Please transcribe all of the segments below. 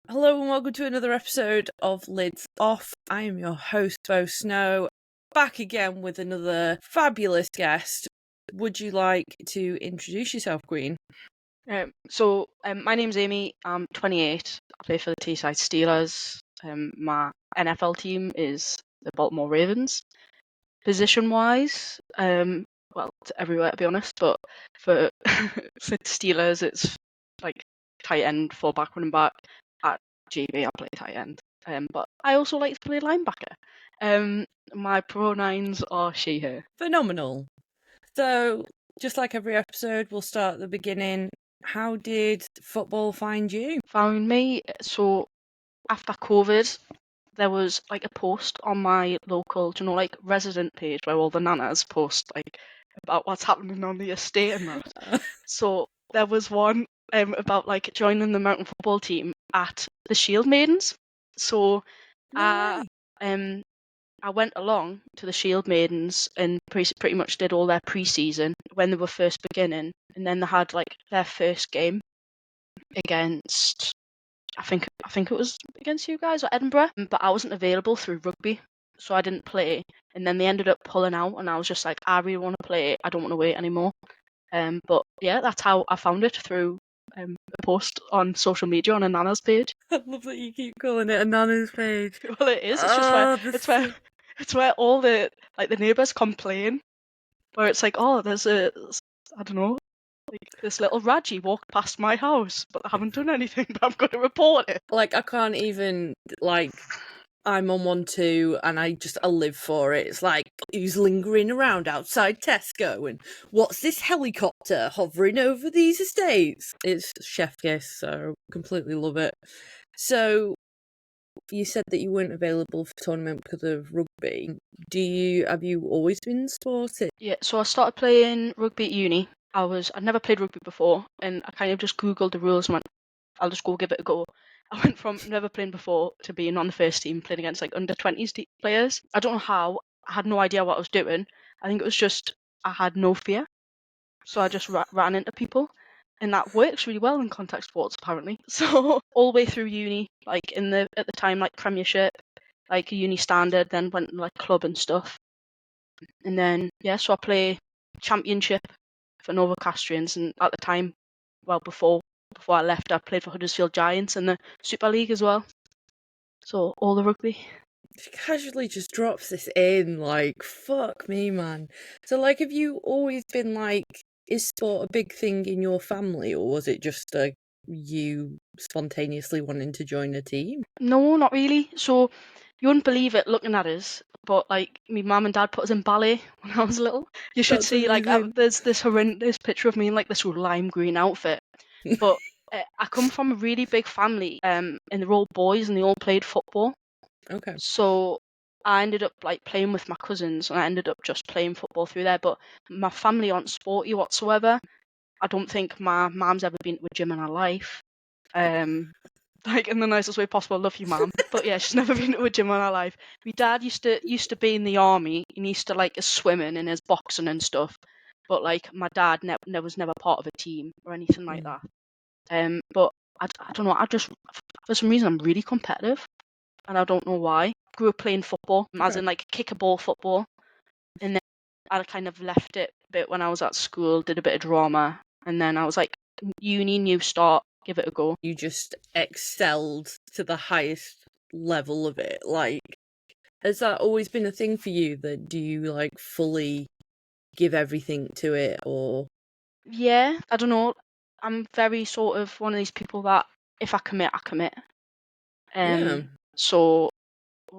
Hello and welcome to another episode of Lids Off. I am your host, Bo Snow, back again with another fabulous guest. Would you like to introduce yourself, Queen? My name's Amie. I'm 28. I play for the Teeside Steelers. My NFL team is the Baltimore Ravens. Position-wise, it's everywhere to be honest, but for for Steelers, it's like tight end, fullback, running back. At GB, I play tight end. But I also like to play linebacker. My pronouns are she, her. Phenomenal. So, just like every episode, we'll start at the beginning. How did football find you? Found me. So after COVID, there was like a post on my local, resident page where all the nanas post like about what's happening on the estate and that. So there was one about like joining the mountain football team at the Shield Maidens. So No way. I went along to the Shield Maidens and pretty much did all their pre-season when they were first beginning, and then they had like their first game against I think it was against you guys or Edinburgh, but I wasn't available through rugby, so I didn't play. And then they ended up pulling out, and I was just like, I really want to play. I don't want to wait anymore. But yeah, that's how I found it through a post on social media on a Nana's page. I love that you keep calling it a Nana's page. Well, it is. It's just where it's where all the neighbours complain, where it's like, oh, there's a I don't know. Like, this little Raji walked past my house, but I haven't done anything, but I'm going to report it. Like, I can't even, I'm on one too, and I live for it. It's like, who's lingering around outside Tesco, and what's this helicopter hovering over these estates? It's chef kiss, so completely love it. So, you said that you weren't available for tournament because of rugby. Have you always been sporty? Yeah, so I started playing rugby at uni. I'd never played rugby before, and I kind of just Googled the rules and went, I'll just go give it a go. I went from never playing before to being on the first team, playing against like under 20s players. I don't know how. I had no idea what I was doing. I think it was just I had no fear, so I just ran into people, and that works really well in contact sports apparently. So all the way through uni, like at the time like Premiership, like uni standard, then went like club and stuff, and then so I play Championship for Nova Castrians, and at the time, well before I left, I played for Huddersfield Giants in the Super League as well. So all the rugby. She casually just drops this in, like, fuck me, man. So, like, have you always been like, is sport a big thing in your family, or was it just you spontaneously wanting to join a team? No, not really. So you wouldn't believe it looking at us, but like my mum and dad put us in ballet when I was little. You should That's see like amazing. there's this horrendous picture of me in like this lime green outfit. But I come from a really big family, and they're all boys and they all played football. Okay. So I ended up like playing with my cousins, and I ended up just playing football through there. But my family aren't sporty whatsoever. I don't think my mum's ever been to a gym in her life. Like in the nicest way possible. Love you, mum. But yeah, she's never been to a gym in her life. My dad used to be in the army, and he used to like his swimming and his boxing and stuff. But like my dad was never part of a team or anything like that. But I don't know. I just for some reason I'm really competitive, and I don't know why. Grew up playing football, as in like kick a ball football, and then I kind of left it a bit when I was at school. Did a bit of drama, and then I was like, uni, new start, give it a go. You just excelled to the highest level of it. Like, has that always been a thing for you? That do you like fully give everything to it, or? Yeah, I don't know. I'm very sort of one of these people that if I commit, I commit. Yeah. So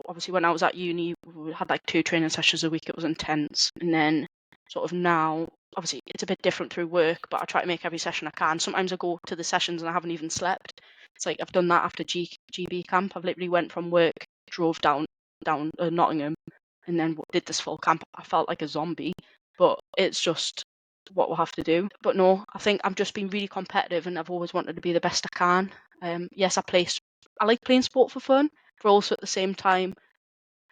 obviously when I was at uni, we had like 2 training sessions a week. It was intense, and then sort of now, obviously it's a bit different through work, but I try to make every session I can. Sometimes I go to the sessions and I haven't even slept. It's like I've done that after GB camp. I've literally went from work, drove down Nottingham, and then did this full camp. I felt like a zombie, but it's just what we'll have to do. But no, I think I've just been really competitive, and I've always wanted to be the best I can. Yes, I like playing sport for fun, but also at the same time,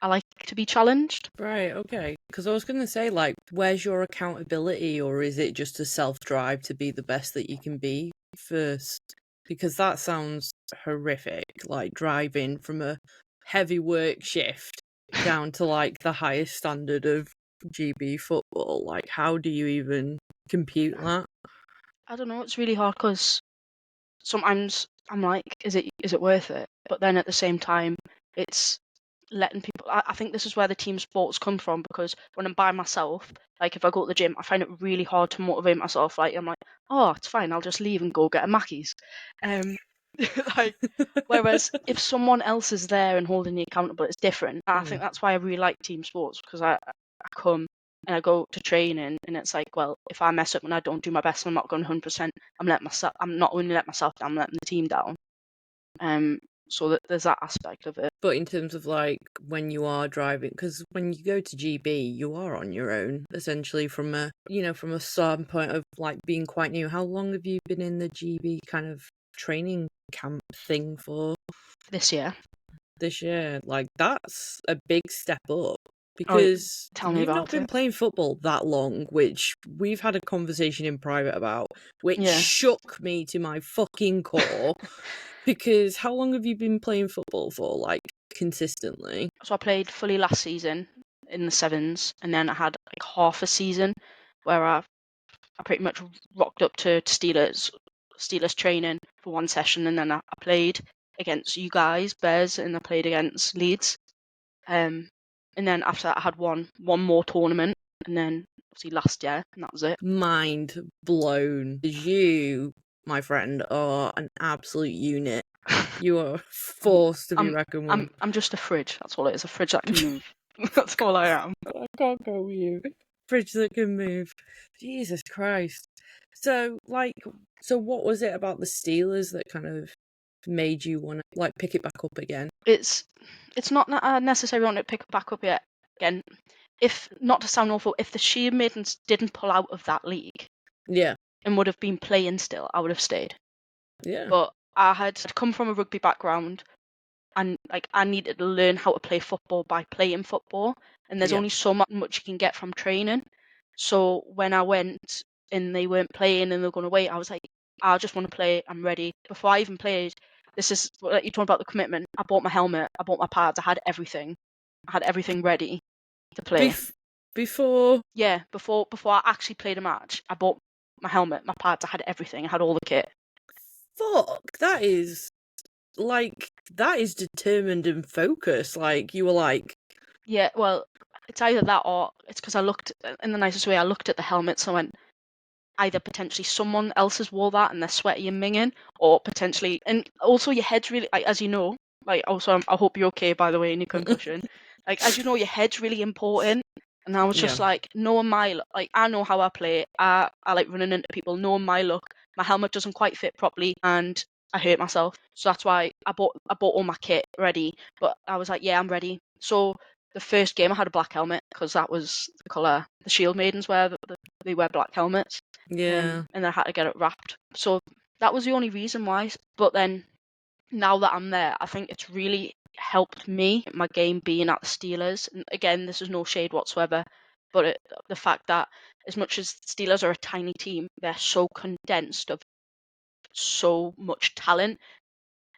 I like to be challenged. Right, okay. Because I was going to say, like, where's your accountability, or is it just a self-drive to be the best that you can be first? Because that sounds horrific, like driving from a heavy work shift down to like the highest standard of GB football. Like, how do you even compute that? I don't know. It's really hard because sometimes I'm like, is it worth it? But then at the same time, it's letting people. I think this is where the team sports come from, because when I'm by myself, like if I go to the gym, I find it really hard to motivate myself. Like I'm like, oh, it's fine. I'll just leave and go get a Mackey's. Um, like whereas if someone else is there and holding you accountable, it's different. And I think that's why I really like team sports, because I come and I go to training and it's like, well, if I mess up and I don't do my best, I'm not going 100%. I'm not only letting myself down, I'm letting the team down. So that there's that aspect of it. But in terms of like when you are driving, because when you go to GB, you are on your own essentially from a standpoint of like being quite new. How long have you been in the GB kind of training camp thing for? This year. This year, like that's a big step up, Oh, because tell me you've not about been it. playing football that long, which we've had a conversation in private about, which Yeah. shook me to my fucking core. Because how long have you been playing football for, like, consistently? So I played fully last season in the sevens, and then I had like half a season where I pretty much rocked up to Steelers training for one session, and then I played against you guys, Bears, and I played against Leeds. And then after that, I had one more tournament, and then obviously last year, and that was it. Mind blown. You, my friend, are an absolute unit. You are forced to be reckoned with. I'm just a fridge. That's all it is. A fridge that can move. That's all I am. I can't go with you. Fridge that can move. Jesus Christ. So what was it about the Steelers that kind of made you want to like pick it back up again? It's not that I necessarily want to pick it back up yet. Again, if not to sound awful, if the Shield Maidens didn't pull out of that league, Yeah. and would have been playing still, I would have stayed. Yeah. But I had come from a rugby background, and like I needed to learn how to play football by playing football, and there's only so much you can get from training. So when I went and they weren't playing and they were going away, I was like, I just want to play. I'm ready. Before I even played, this is what you talking about, the commitment. I bought my helmet. I bought my pads. I had everything. I had everything ready to play. Before Before I actually played a match, I bought my helmet, my pads. I had everything. I had all the kit. Fuck, that is determined and focused. Like, you were like, Yeah, well, it's either that or it's because I looked, in the nicest way, I looked at the helmets and went, either potentially someone else has wore that and they're sweaty and minging, or potentially, and also your head's really, like, as you know, like, also I hope you're okay, by the way, in your concussion. Like, as you know, your head's really important. And I was just like, knowing my, like, I know how I play. I like running into people, knowing my look. My helmet doesn't quite fit properly, and I hurt myself. So that's why I bought all my kit ready. But I was like, yeah, I'm ready. So the first game I had a black helmet, because that was the colour the Shield Maidens wear. They wear black helmets. yeah. And I had to get it wrapped. So that was the only reason why. But then now that I'm there, I think it's really helped me, my game being at the Steelers. And again, this is no shade whatsoever, but the fact that as much as Steelers are a tiny team, they're so condensed of so much talent,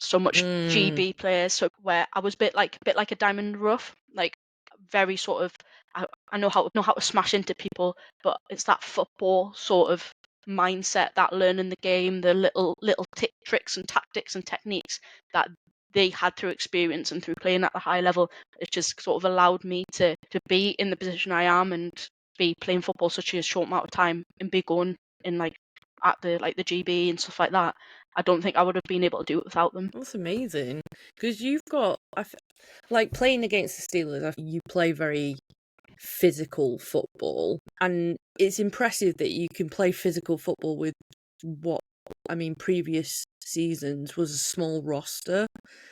so much GB players. So where I was a bit like a diamond in the rough, like very sort of, I know how to smash into people, but it's that football sort of mindset, that learning the game, the little tricks and tactics and techniques that they had through experience and through playing at a high level. It just sort of allowed me to be in the position I am and be playing football such a short amount of time and be going in like at the GB and stuff like that. I don't think I would have been able to do it without them. That's amazing. Because you've got, like, playing against the Steelers, you play very physical football. And it's impressive that you can play physical football with what, I mean, previous seasons was a small roster.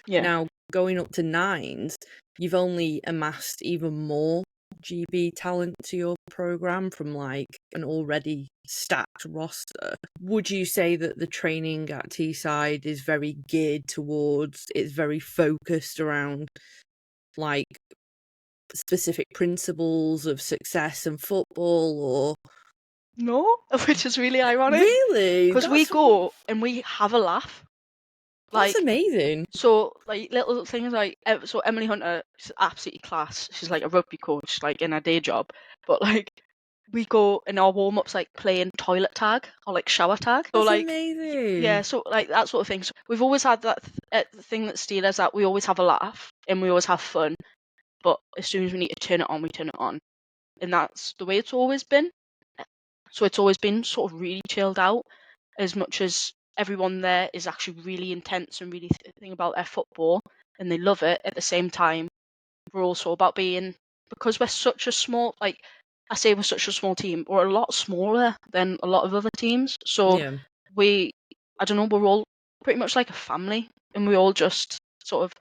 Yeah. Now, going up to nines, you've only amassed even more GB talent to your program from like an already stacked roster. Would you say that the training at Teeside is very geared towards, it's very focused around like specific principles of success and football, or No, which is really ironic. really? Because we go and we have a laugh. That's Like, amazing. so like little things like so Emily Hunter, she's absolutely class. She's like a rugby coach, like in her day job. But like we go in our warm ups like playing toilet tag or like shower tag. So That's like amazing. yeah, so like that sort of thing. So we've always had that thing that Steelers that we always have a laugh and we always have fun. But as soon as we need to turn it on, we turn it on, and that's the way it's always been. So it's always been sort of really chilled out, as much as everyone there is actually really intense and really thinking about their football and they love it. At the same time, we're also about being, because we're such a small, like I say, we're such a small team. We're a lot smaller than a lot of other teams. So Yeah. I don't know, we're all pretty much like a family, and we all just sort of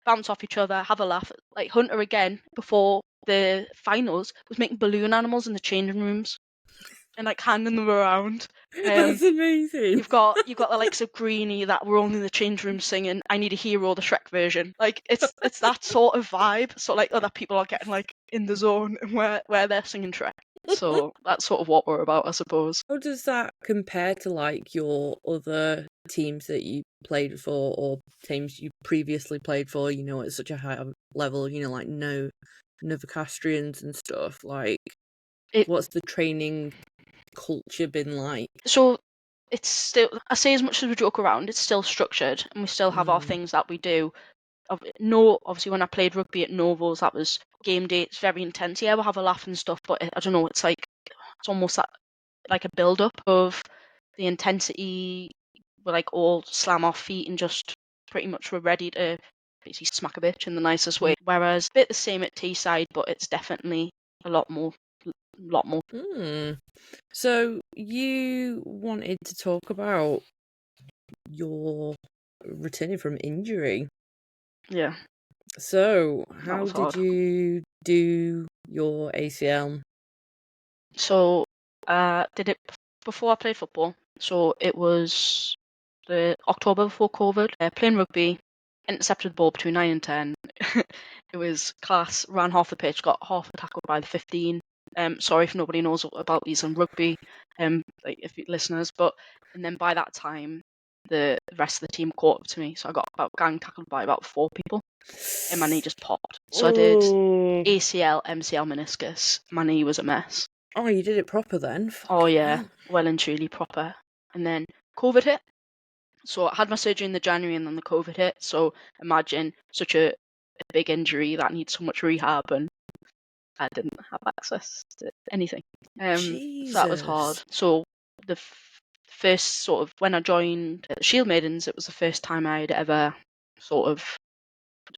bounce off each other, have a laugh. Like Hunter again before the finals was making balloon animals in the changing rooms and like handing them around. That's amazing. You've got the likes of Greenie that were only in the change room singing "I Need a Hero," the Shrek version. Like it's that sort of vibe. So like other people are getting like in the zone and where they're singing Shrek. So that's sort of what we're about, I suppose. How does that compare to like your other teams that you played for or teams you previously played for, you know, at such a high level, you know, like Novocastrians and stuff? Like, It what's the training culture been like? so it's still, I say, as much as we joke around, it's still structured and we still have our Mm. things that we do. No, obviously when I played rugby at Novos, that was game day. It's very intense. Yeah, we'll have a laugh and stuff, but I don't know. It's like it's almost like a build up of the intensity. We like all slam our feet and just pretty much we're ready to basically smack a bitch in the nicest way. Whereas a bit the same at Teeside, but it's definitely a lot more. Mm. So you wanted to talk about your returning from injury. Yeah, So that how was did hard. you do your ACL? So did it before I played football. So it was the October before COVID. Playing rugby, intercepted the ball between 9 and 10. It was class, ran half the pitch, got half the tackle by the 15. Sorry if nobody knows about these in rugby, like if listeners, but and then by that time, the rest of the team caught up to me. So I got about gang tackled by about 4 people, and my knee just popped. So I did Oh, ACL, MCL, meniscus. My knee was a mess. oh, you did it proper then. Oh Fucking yeah, hell. well and truly proper. And then COVID hit. So I had my surgery in the January and then the COVID hit. So imagine such a big injury that needs so much rehab, and I didn't have access to anything. So that was hard. Jesus. So the first sort of when I joined the Shield Maidens, it was the first time I'd ever sort of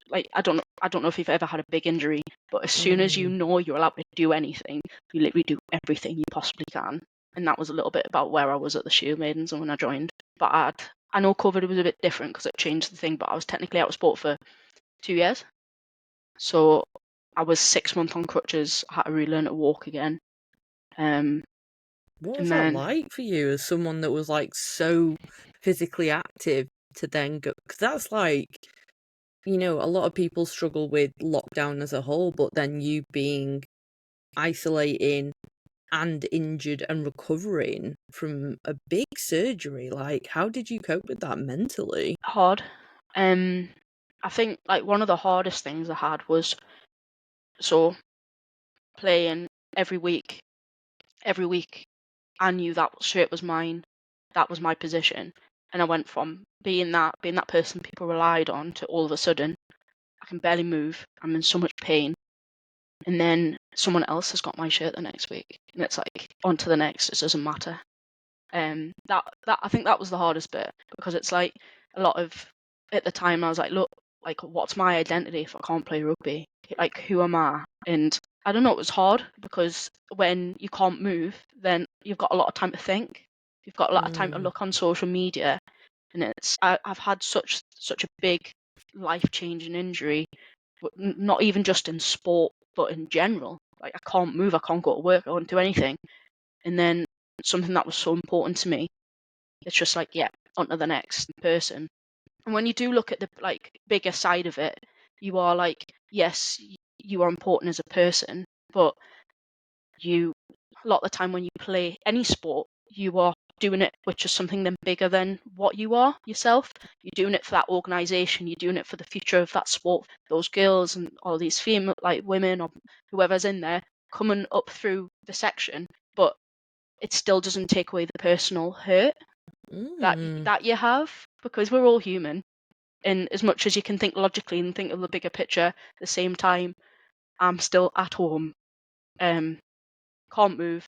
like I don't know if you've ever had a big injury, but as soon as you Mm. know you're allowed to do anything, you literally do everything you possibly can. And that was a little bit about where I was at the Shield Maidens and when I joined. But I know COVID was a bit different because it changed the thing, but I was technically out of sport for 2 years. So I was 6 months on crutches. I had to relearn to walk again. What was And that then like for you as someone that was like so physically active to then go? Because that's like, you know, a lot of people struggle with lockdown as a whole, but then you being isolating and injured and recovering from a big surgery, like, how did you cope with that mentally? hard. I think like one of the hardest things I had was so playing every week. Every week I knew that shirt was mine, that was my position, and I went from being that person people relied on to all of a sudden I can barely move. I'm in so much pain, and then someone else has got my shirt the next week, and it's like on to the next. It doesn't matter. That I think that was the hardest bit because it's like a lot of at the time I was like, look, like what's my identity if I can't play rugby? Like who am I? And I don't know, it was hard because when you can't move, then you've got a lot of time to think. You've got a lot of time to Mm. look on social media, and I've had such a big life changing injury, not even just in sport, but in general. Like I can't move, I can't go to work, I can't do anything, and then something that was so important to me, it's just like yeah, on to the next person. And when you do look at the like bigger side of it, you are like yes, you are important as a person, but you a lot of the time when you play any sport, you are doing it which is something then bigger than what you are yourself. You're doing it for that organisation. You're doing it for the future of that sport. Those girls and all these female women or whoever's in there coming up through the section, but it still doesn't take away the personal hurt that you have, because we're all human. And as much as you can think logically and think of the bigger picture, at the same time, I'm still at home, can't move,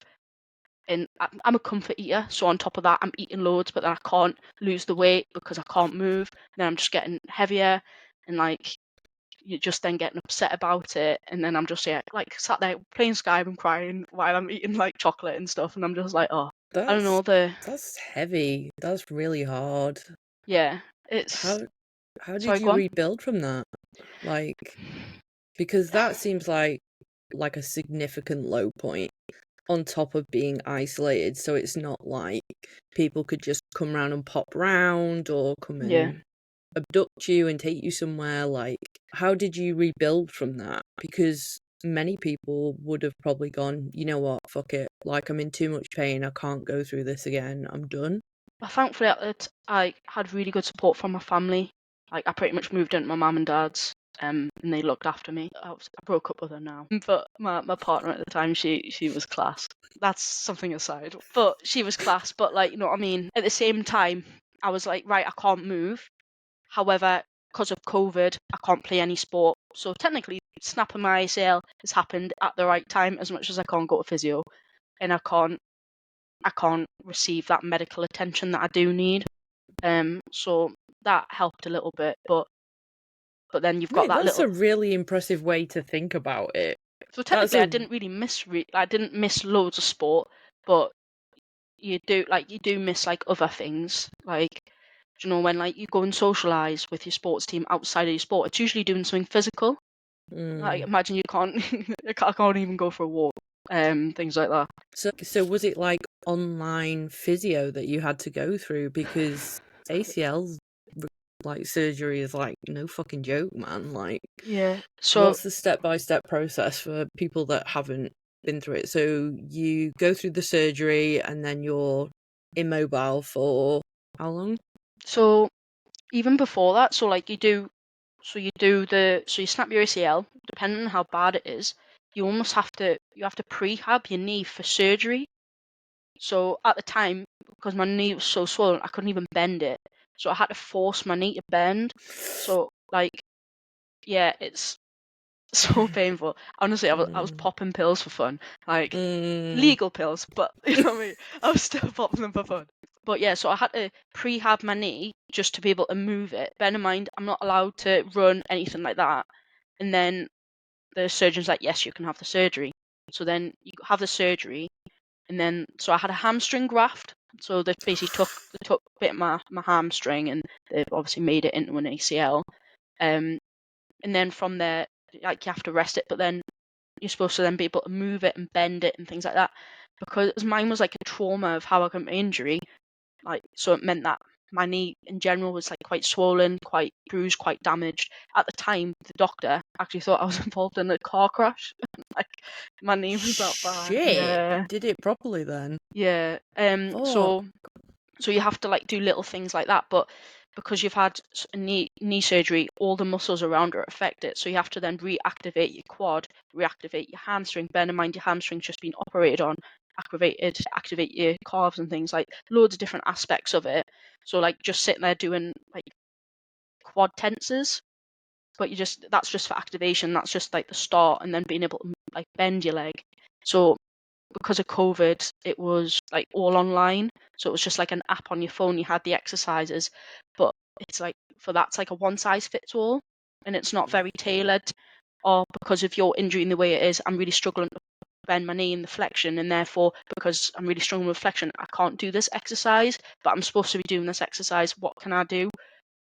and I'm a comfort eater. So on top of that, I'm eating loads, but then I can't lose the weight because I can't move. And then I'm just getting heavier, and you're just then getting upset about it. And then I'm just sat there playing Skyrim, crying while I'm eating chocolate and stuff. And I'm just like, oh, I don't know. That's heavy. That's really hard. Yeah, it's. How Sorry, did go you on. rebuild from that? Because that seems like a significant low point on top of being isolated. So it's not like people could just come around and pop round or come and abduct you and take you somewhere. How did you rebuild from that? Because many people would have probably gone, you know what, fuck it. I'm in too much pain. I can't go through this again. I'm done. Well, thankfully, I had really good support from my family. I pretty much moved into my mum and dad's, and they looked after me. I broke up with her now, but my partner at the time, she was class. That's something aside, but she was class. But you know what I mean. At the same time, I was like, right, I can't move. However, because of COVID, I can't play any sport. So technically, snapping my ACL has happened at the right time. As much as I can't go to physio, and I can't receive that medical attention that I do need. So that helped a little bit, but then you've got that's a really impressive way to think about it. So technically, I didn't really I didn't miss loads of sport, but you do miss other things. Do you know when you go and socialise with your sports team outside of your sport? It's usually doing something physical. Imagine you can't I can't even go for a walk. Things like that. So was it online physio that you had to go through? Because ACL surgery is no fucking joke, man. Yeah. So what's the step-by-step process for people that haven't been through it? So you go through the surgery and then you're immobile for how long? So even before that, so you snap your ACL. Depending on how bad it is, you have to prehab your knee for surgery. So at the time, because my knee was so swollen, I couldn't even bend it. So I had to force my knee to bend. So yeah, it's so painful. Honestly, I was popping pills for fun, legal pills, but you know what I mean. I was still popping them for fun. But yeah, so I had to prehab my knee just to be able to move it. Bear in mind, I'm not allowed to run, anything like that. And then the surgeon's like, yes, you can have the surgery. So then you have the surgery, and then so I had a hamstring graft. So they basically took a bit of my hamstring, and they've obviously made it into an ACL. And then from there, you have to rest it, but then you're supposed to then be able to move it and bend it and things like that. Because mine was a trauma of how I got my injury, so it meant that my knee in general was quite swollen, quite bruised, quite damaged. At the time, the doctor actually thought I was involved in a car crash. My knee was that bad. Shit. Yeah. You did it properly then. Yeah. So you have to do little things like that, but because you've had a knee surgery, all the muscles around are affected. So you have to then reactivate your quad, reactivate your hamstring. Bear in mind, your hamstring's just been operated on, activate your calves and things, loads of different aspects of it. So just sitting there doing quad tenses, but that's just for activation. That's just the start, and then being able to bend your leg. So because of COVID, it was all online. So it was just an app on your phone. You had the exercises, but it's for that's a one size fits all, and it's not very tailored. Or because of your injury and the way it is, I'm really struggling to bend my knee in the flexion, and therefore because I'm really struggling with flexion, I can't do this exercise. But I'm supposed to be doing this exercise. What can I do?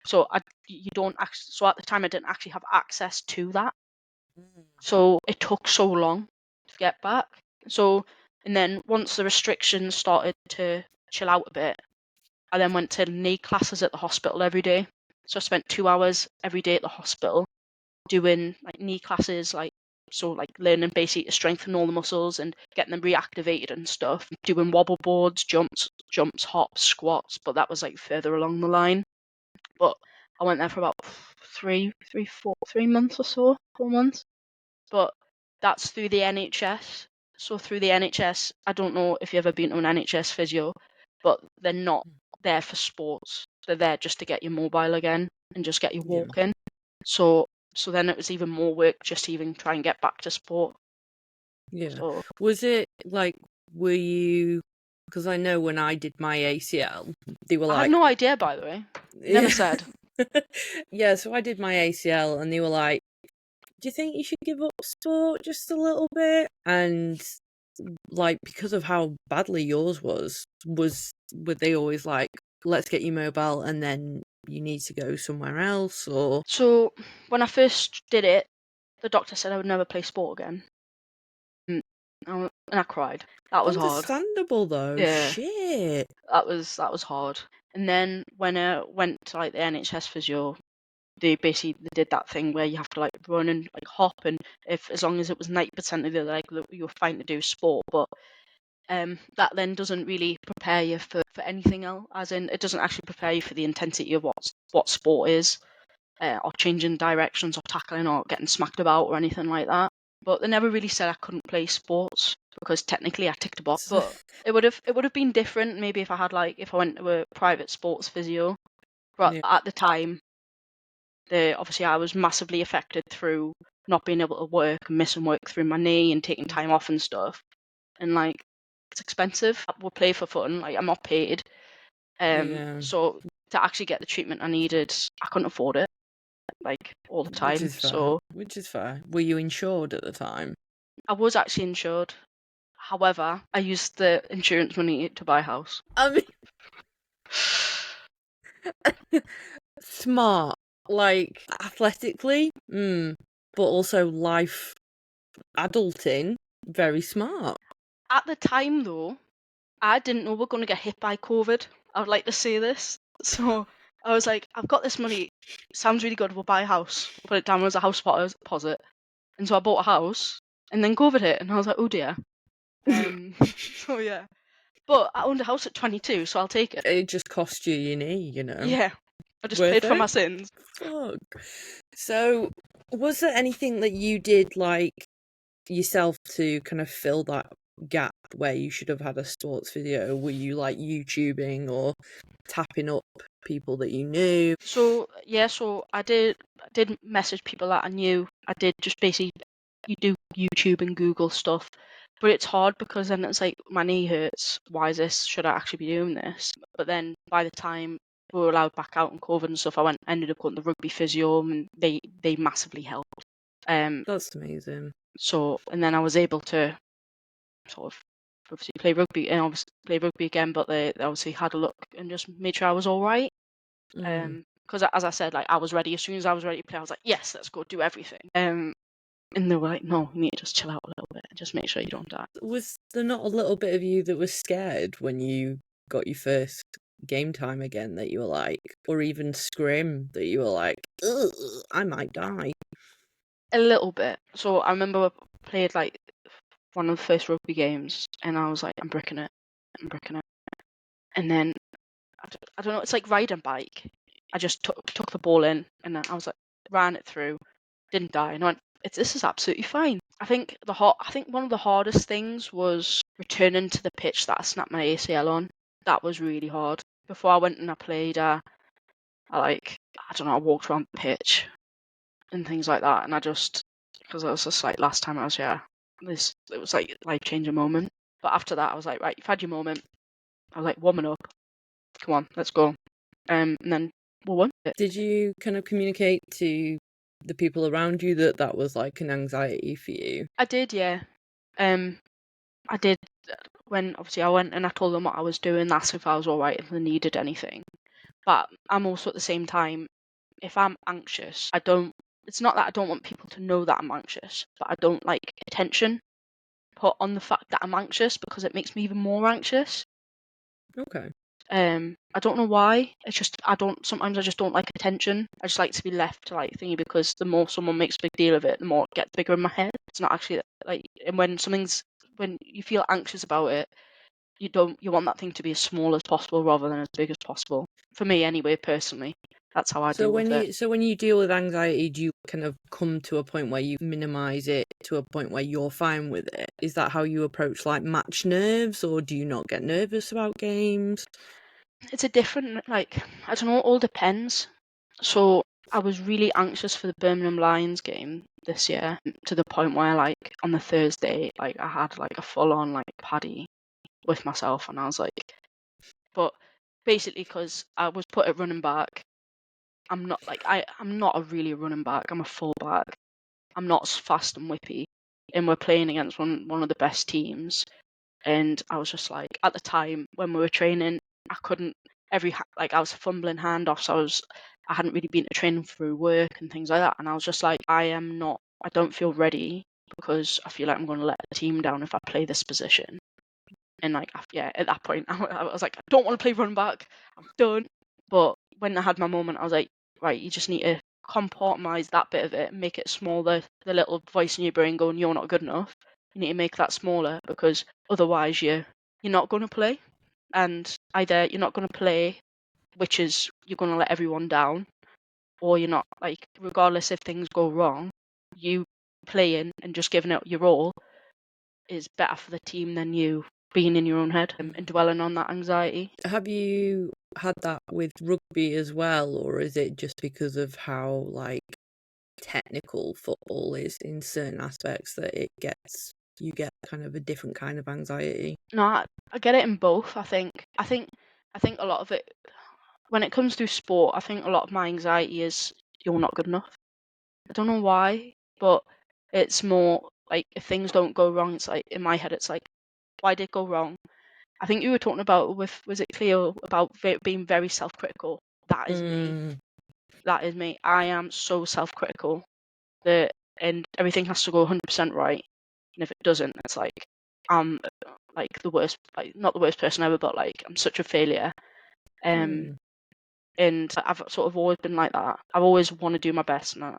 So you don't actually. So at the time, I didn't actually have access to that. So it took so long to get back. So, and then once the restrictions started to chill out a bit, I then went to knee classes at the hospital every day. So I spent 2 hours every day at the hospital doing knee classes, So like learning basically to strengthen all the muscles and getting them reactivated and stuff. Doing wobble boards, jumps, hops, squats, but that was like further along the line. But I went there for about 3 months or so, 4 months. But that's through the NHS. So through the NHS, I don't know if you've ever been to an NHS physio, but they're not there for sports. They're there just to get you mobile again and just get you Yeah. walking. So then it was even more work just to even try and get back to sport. Yeah. So Was it like, were you, because I know when I did my ACL, they were I had like, no idea, by the way. You never said. Yeah, so I did my ACL and they were like, do you think you should give up sport just a little bit? And like, because of how badly yours were they always like, let's get you mobile and then you need to go somewhere else? Or So when I first did it, the doctor said I would never play sport again. And I cried. That was hard. understandable though. Yeah. Shit. That was hard. And then when I went to like the NHS physio, they did that thing where you have to like run and like hop, and if as long as it was 90% of the leg, you were fine to do sport. But that then doesn't really prepare you for anything else. As in, it doesn't actually prepare you for the intensity of what sport is, or changing directions, or tackling, or getting smacked about, or anything like that. But they never really said I couldn't play sports because technically I ticked a box. But it would have been different maybe if I went to a private sports physio. But Yeah. at the time, obviously I was massively affected through not being able to work and missing work through my knee and taking time off and stuff. And like, it's expensive. We play for fun. Like, I'm not paid. Yeah. So to actually get the treatment I needed, I couldn't afford it, like, all the time. Which is fair. Were you insured at the time? I was actually insured. However, I used the insurance money to buy a house. I mean, smart, like athletically, but also life, adulting, very smart. At the time, though, I didn't know we're going to get hit by COVID. I would like to say this. So I was like, I've got this money. Sounds really good. We'll buy a house. We'll put it down as a house deposit. And so I bought a house, and then COVID hit, and I was like, oh dear. So yeah. But I owned a house at 22, so I'll take it. It just cost you your knee, Yeah. I just Worth paid for it? my sins. Fuck. So, was there anything that you did like yourself to kind of fill that gap where you should have had a sports video? Were you like YouTubing or tapping up people that you knew? So yeah, I did message people that I knew. I did just basically, you do YouTube and Google stuff, but it's hard because then it's like, my knee hurts. Why is this? Should I actually be doing this? But then by the time we were allowed back out in COVID and stuff, ended up going to the rugby physio, and they massively helped. That's amazing. So, and then I was able to sort of obviously play rugby again, but they obviously had a look and just made sure I was all right. Because as I said, like, I was ready. As soon as I was ready to play, I was like, yes, let's go do everything. And they were like, no, you need to just chill out a little bit and just make sure you don't die. Was there not a little bit of you that was scared when you got your first game time again, that you were like, or even scrim, that you were like, ugh, I might die? A little bit. So I remember I played like one of the first rugby games, and I was like, I'm bricking it. And then, I don't know, it's like riding a bike. I just took the ball in, and then I was like, ran it through, didn't die, and I went, this is absolutely fine. I think one of the hardest things was returning to the pitch that I snapped my ACL on. That was really hard. Before I went and I played, I walked around the pitch and things like that, and because it was just like, last time I was here, it was like a life-changing moment. But after that, I was like, right, you've had your moment. I was like, warming up. Come on, let's go. And then we won it. Did you kind of communicate to the people around you that was like an anxiety for you? I did, yeah. I did, when obviously I went and I told them what I was doing, asked if I was all right, if they needed anything. But I'm also at the same time, if I'm anxious, it's not that I don't want people to know that I'm anxious, but I don't like attention put on the fact that I'm anxious, because it makes me even more anxious. Okay. I don't know why. It's just sometimes I just don't like attention. I just like to be left to like thingy, because the more someone makes a big deal of it, the more it gets bigger in my head. It's not actually like, and when you feel anxious about it, you want that thing to be as small as possible rather than as big as possible. For me anyway, personally. That's how I deal with it. So when you deal with anxiety, do you kind of come to a point where you minimize it to a point where you're fine with it? Is that how you approach like match nerves, or do you not get nervous about games? It's a different, like, I don't know, it all depends. So I was really anxious for the Birmingham Lions game this year, to the point where, like, on the Thursday, like, I had like a full-on like paddy with myself, and I was like, but basically because I was put at running back. I'm not like I'm not a really running back. I'm a full back. I'm not as fast and whippy, and we're playing against one of the best teams. And I was just like, at the time when we were training, I couldn't I was fumbling handoffs. I hadn't really been to training through work and things like that, and I was just like, I don't feel ready, because I feel like I'm going to let the team down if I play this position. And like, yeah, at that point, I was like, I don't want to play running back. I'm done. But when I had my moment, I was like, right, you just need to compartmentalize that bit of it, make it smaller. The little voice in your brain going, you're not good enough. You need to make that smaller, because otherwise you're not going to play. And either you're not going to play, which is you're going to let everyone down, or you're not, like, regardless if things go wrong, you playing and just giving it your all is better for the team than you being in your own head and dwelling on that anxiety. Have you had that with rugby as well, or is it just because of how like technical football is in certain aspects that you get kind of a different kind of anxiety? No, I get it in both. I think a lot of it, when it comes to sport, I think a lot of my anxiety is you're not good enough. I don't know why, but it's more like if things don't go wrong, it's like in my head, it's like, why did it go wrong? I think you were talking about was it Cleo, about being very self-critical. That is me. That is me. I am so self-critical that, and everything has to go 100% right. And if it doesn't, it's like I'm like the worst, like not the worst person ever, but like I'm such a failure. And I've sort of always been like that. I've always want to do my best, and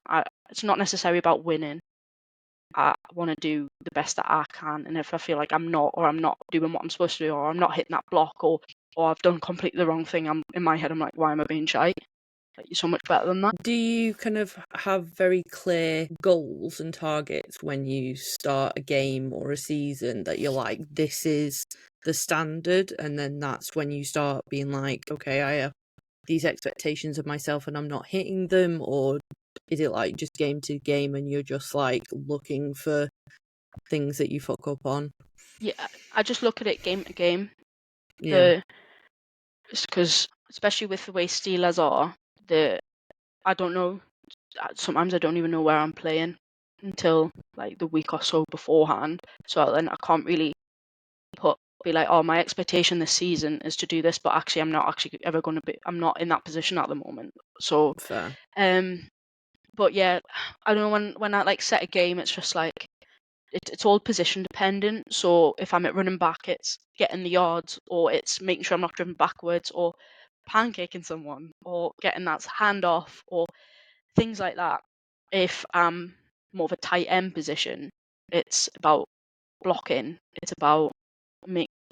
it's not necessarily about winning. I want to do the best that I can, and if I feel like I'm not, or I'm not doing what I'm supposed to do, or I'm not hitting that block, or I've done completely the wrong thing, I'm in my head, I'm like, why am I being shy? Like, you're so much better than that. Do you kind of have very clear goals and targets when you start a game or a season that you're like, this is the standard, and then that's when you start being like, okay, I have these expectations of myself and I'm not hitting them? Or is it like just game to game and you're just like looking for things that you fuck up on? Yeah, I just look at it game to game. Yeah, Because especially with the way Steelers are, I don't know. Sometimes I don't even know where I'm playing until like the week or so beforehand. So then I can't really be like, oh, my expectation this season is to do this, but actually I'm not actually ever going to be. I'm not in that position at the moment. So, fair. but yeah, I don't know, when I like set a game, it's just like it's all position dependent. So if I'm at running back, it's getting the yards, or it's making sure I'm not driven backwards, or pancaking someone, or getting that handoff, or things like that. If I'm more of a tight end position, it's about blocking. It's about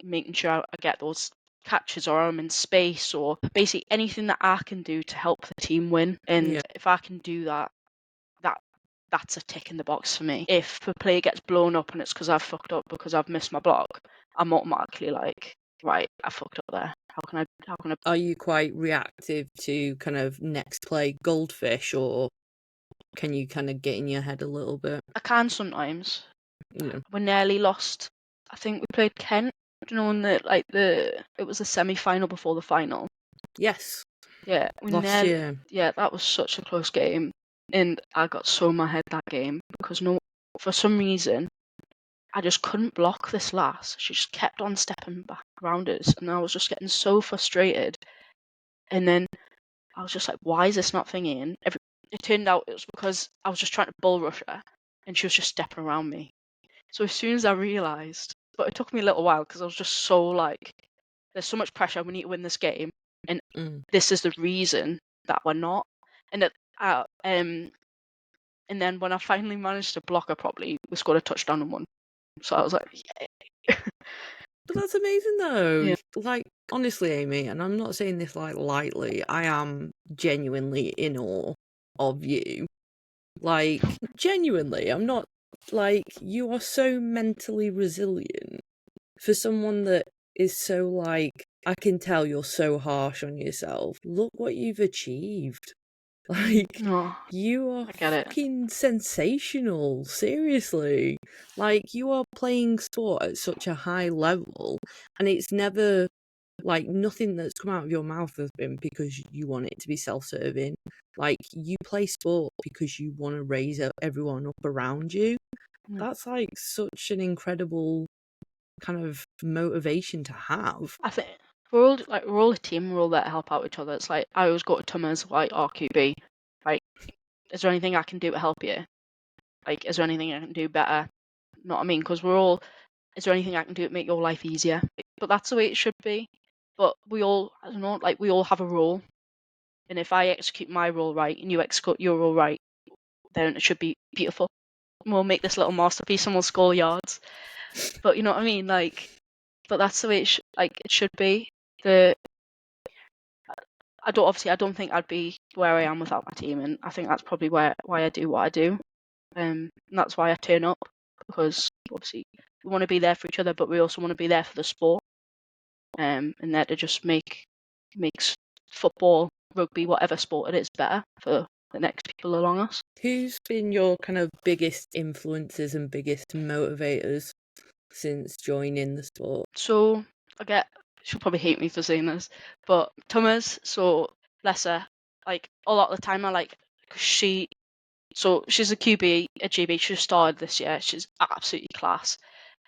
making sure I get those catches, or I'm in space, or basically anything that I can do to help the team win. And Yeah. if I can do that, that that's a tick in the box for me. If the play gets blown up and it's because I've fucked up, because I've missed my block, I'm automatically like, right, I fucked up there. How can I Are you quite reactive to kind of next play goldfish, or can you kind of get in your head a little bit? I can sometimes. Yeah. We nearly lost. I think we played Kent, you know, in it was the semi-final before the final. Yes. Yeah, we Last nearly. year. Yeah, that was such a close game, and I got so in my head that game, because for some reason, I just couldn't block this lass. She just kept on stepping back around us, and I was just getting so frustrated. And then I was just like, why is this not thinking? It turned out it was because I was just trying to bull rush her, and she was just stepping around me. So as soon as I realised, but it took me a little while, because I was just so like, there's so much pressure. We need to win this game, and Mm. this is the reason that we're not. And and then when I finally managed to block her properly, we scored a touchdown and won. So I was like, yeah. But that's amazing though. Yeah. Like, honestly, Amy, and I'm not saying this like lightly, I am genuinely in awe of you. Like, genuinely, I'm not like, you are so mentally resilient for someone that is so like, I can tell you're so harsh on yourself. Look what you've achieved. Like, No, you are I get it. fucking sensational, seriously. Like, you are playing sport at such a high level, and it's never, like, nothing that's come out of your mouth has been because you want it to be self-serving. Like, you play sport because you want to raise everyone up around you. Yeah. That's, like, such an incredible kind of motivation to have. I think we're all a team. We're all there to help out each other. It's like I always go to Thomas like RQB. Like, is there anything I can do to help you? Like, is there anything I can do better? You know what I mean? Because we're all. Is there anything I can do to make your life easier? But that's the way it should be. But we all, I don't know, like we all have a role, and if I execute my role right and you execute your role right, then it should be beautiful. We'll make this little masterpiece and we'll score yards. But you know what I mean? Like, but that's the way it should be. I don't think I'd be where I am without my team, and I think that's probably why I do what I do. And that's why I turn up, because obviously we want to be there for each other, but we also want to be there for the sport. And there to just makes football, rugby, whatever sport it is, better for the next people along us. Who's been your kind of biggest influences and biggest motivators since joining the sport? So she'll probably hate me for saying this, but Thomas, so bless her, like a lot of the time she's a QB at GB. She started this year. She's absolutely class.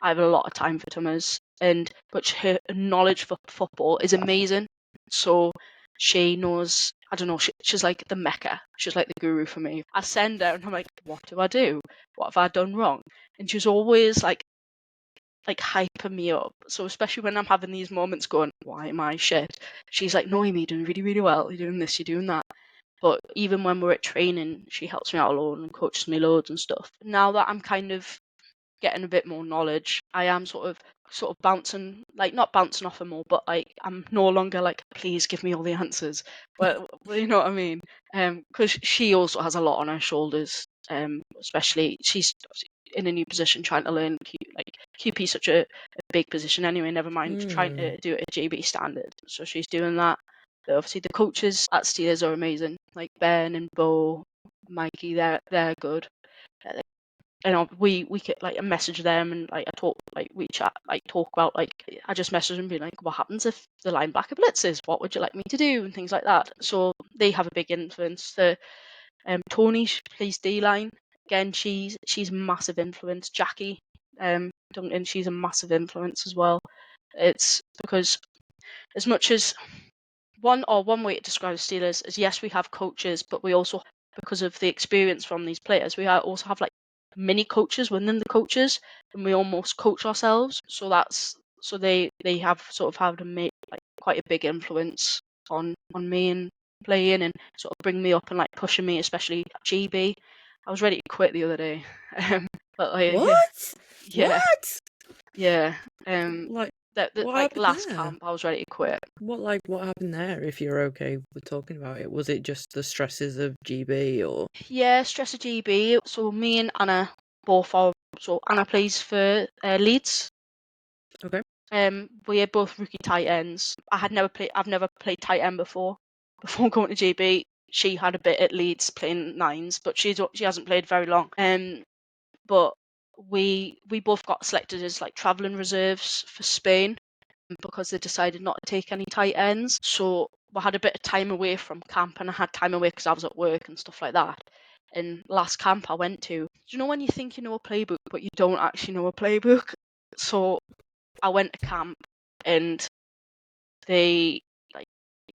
I have a lot of time for Thomas, but her knowledge for football is amazing. So she knows. I don't know. She's like the mecca. She's like the guru for me. I send her and I'm like, what do I do? What have I done wrong? And she's always like hyping me up. So especially when I'm having these moments going, why am I shit? She's like, no, Amy, you're doing really, really well. You're doing this, you're doing that. But even when we're at training, she helps me out a lot and coaches me loads and stuff. Now that I'm kind of getting a bit more knowledge, I am sort of bouncing, like not bouncing off her more, but like I'm no longer like, please give me all the answers. Well, you know what I mean? Because she also has a lot on her shoulders. Especially she's in a new position trying to learn QP, such a big position anyway. Never mind trying to do it at GB standard. So she's doing that. But obviously the coaches at Steelers are amazing, like Ben and Bo, Mikey. They're good. And we could like message them and like I talk like we chat like talk about like I just message them being like, what happens if the linebacker blitzes? What would you like me to do and things like that. So they have a big influence. Tony plays D line again. She's massive influence. Jackie Duncan, she's a massive influence as well. It's because as much as one way to describe the Steelers is, yes, we have coaches, but we also, because of the experience from these players, we also have like mini coaches within the coaches, and we almost coach ourselves. So they have sort of had like quite a big influence on me and playing, and sort of bring me up and like pushing me, especially GB. I was ready to quit the other day, but like What? yeah, What? yeah. Like, what Like happened last there? camp, I was ready to quit. What happened there? If you're okay with talking about it, was it just the stresses of GB or? Yeah, stress of GB. So me and Anna both are. So Anna plays for Leeds. Okay. We are both rookie tight ends. I've never played tight end before. Before going to GB, she had a bit at Leeds playing nines, but she hasn't played very long. But we both got selected as like travelling reserves for Spain because they decided not to take any tight ends. So we had a bit of time away from camp, and I had time away because I was at work and stuff like that. And last camp I went to, do you know when you think you know a playbook but you don't actually know a playbook? So I went to camp and they like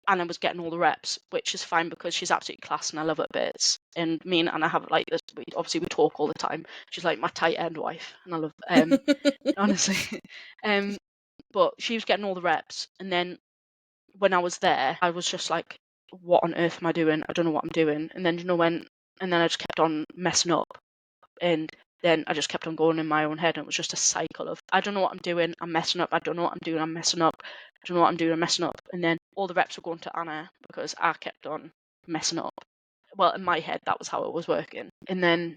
Anna was getting all the reps, which is fine because she's absolutely class and I love her bits. And me and Anna have like this. We talk all the time. She's like my tight end wife, and I love honestly. but she was getting all the reps. And then when I was there, I was just like, what on earth am I doing? I don't know what I'm doing. And then, and then I just kept on messing up. And then I just kept on going in my own head. And it was just a cycle of, I don't know what I'm doing. I'm messing up. I don't know what I'm doing. I'm messing up. I don't know what I'm doing. I'm messing up. And then all the reps were going to Anna because I kept on messing up. Well, in my head, that was how it was working. And then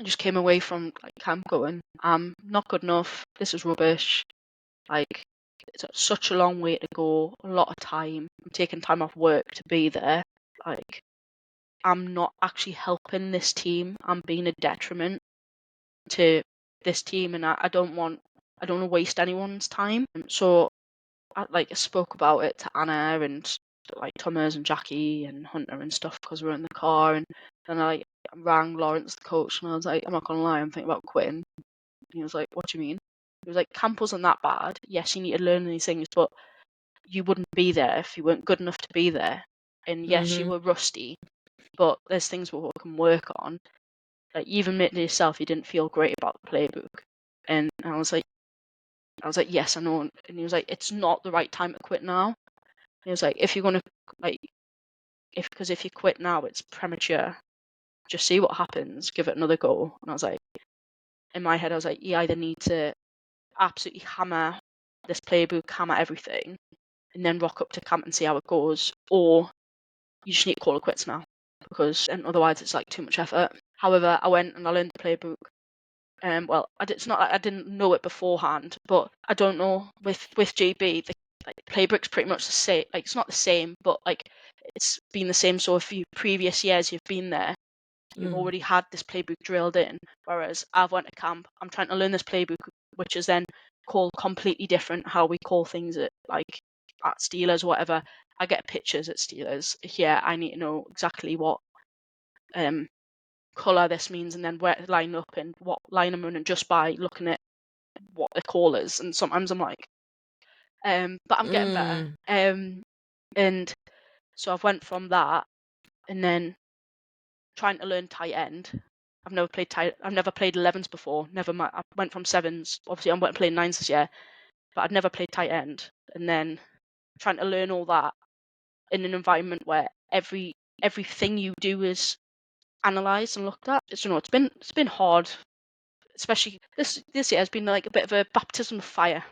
I just came away from camp going, I'm not good enough. This is rubbish. It's such a long way to go, a lot of time. I'm taking time off work to be there. I'm not actually helping this team. I'm being a detriment to this team, and I don't want to waste anyone's time. So I spoke about it to Anna and Thomas and Jackie and Hunter and stuff because we were in the car, and then I rang Lawrence, the coach, and I was like, I'm not gonna lie, I'm thinking about quitting. And he was like, what do you mean? He was like, camp wasn't that bad. Yes, you need to learn these things, but you wouldn't be there if you weren't good enough to be there. And yes, you were rusty, but there's things we can work on. You even admitted to yourself you didn't feel great about the playbook. And I was like, yes, I know. And he was like, it's not the right time to quit now. And he was like, if you're gonna if you quit now, it's premature. Just see what happens. Give it another go. And I was like, in my head, I was like, you either need to absolutely hammer this playbook, hammer everything, and then rock up to camp and see how it goes, or you just need to call it quits now, because and otherwise it's too much effort. However, I went and I learned the playbook. Well, it's not like I didn't know it beforehand, but I don't know with GB the playbook's pretty much the same. It's not the same, but it's been the same. So a few previous years you've been there, you've already had this playbook drilled in. Whereas I've went to camp, I'm trying to learn this playbook, which is then called completely different how we call things at Steelers or whatever. I get pictures at Steelers. Here I need to know exactly what colour this means and then where to line up and what line I'm running just by looking at what the call is. And sometimes I'm like, but I'm getting better. And so I've went from that and then trying to learn tight end. I've never played 11s before. I went from 7s. Obviously, I'm playing 9s this year, but I'd never played tight end. And then trying to learn all that in an environment where everything you do is analysed and looked at. It's been hard, especially this year has been a bit of a baptism of fire.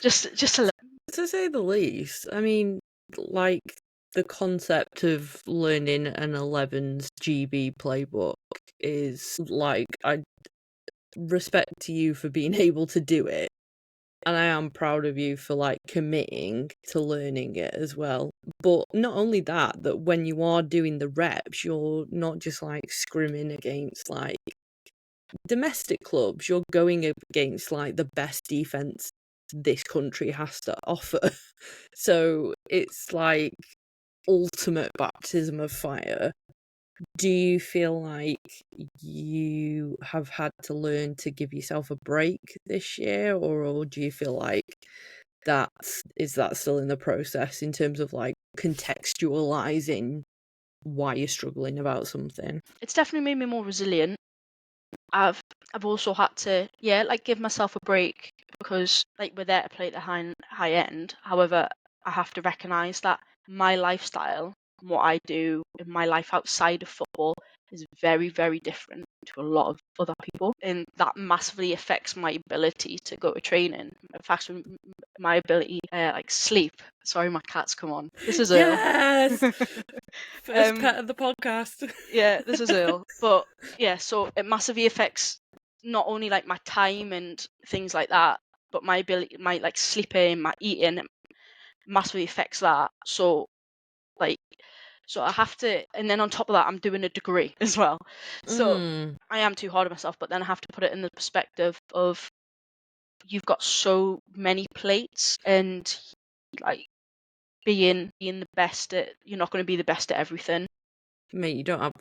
Just a little. To say the least. I mean, the concept of learning an 11's GB playbook is I respect to you for being able to do it. And I am proud of you for committing to learning it as well. But not only that when you are doing the reps, you're not just scrimming against domestic clubs. You're going up against the best defense this country has to offer. So it's ultimate baptism of fire. Do you feel like you have had to learn to give yourself a break this year, or do you feel like that still in the process in terms of contextualizing why you're struggling about something? It's definitely made me more resilient. I've also had to give myself a break because we're there to play at the high end. However, I have to recognise that my lifestyle and what I do in my life outside of football is very, very different to a lot of other people, and that massively affects my ability to go to training. It affects my ability sleep. Sorry, my cat's come on. This is Earl. Yes. First pet of the podcast. Yeah, this is Earl. But yeah, so it massively affects not only my time and things like that, but my ability, my sleeping, my eating, it massively affects that. So so I have to, and then on top of that, I'm doing a degree as well. So I am too hard on myself, but then I have to put it in the perspective of you've got so many plates, and being the best at, you're not going to be the best at everything. Mate, you don't have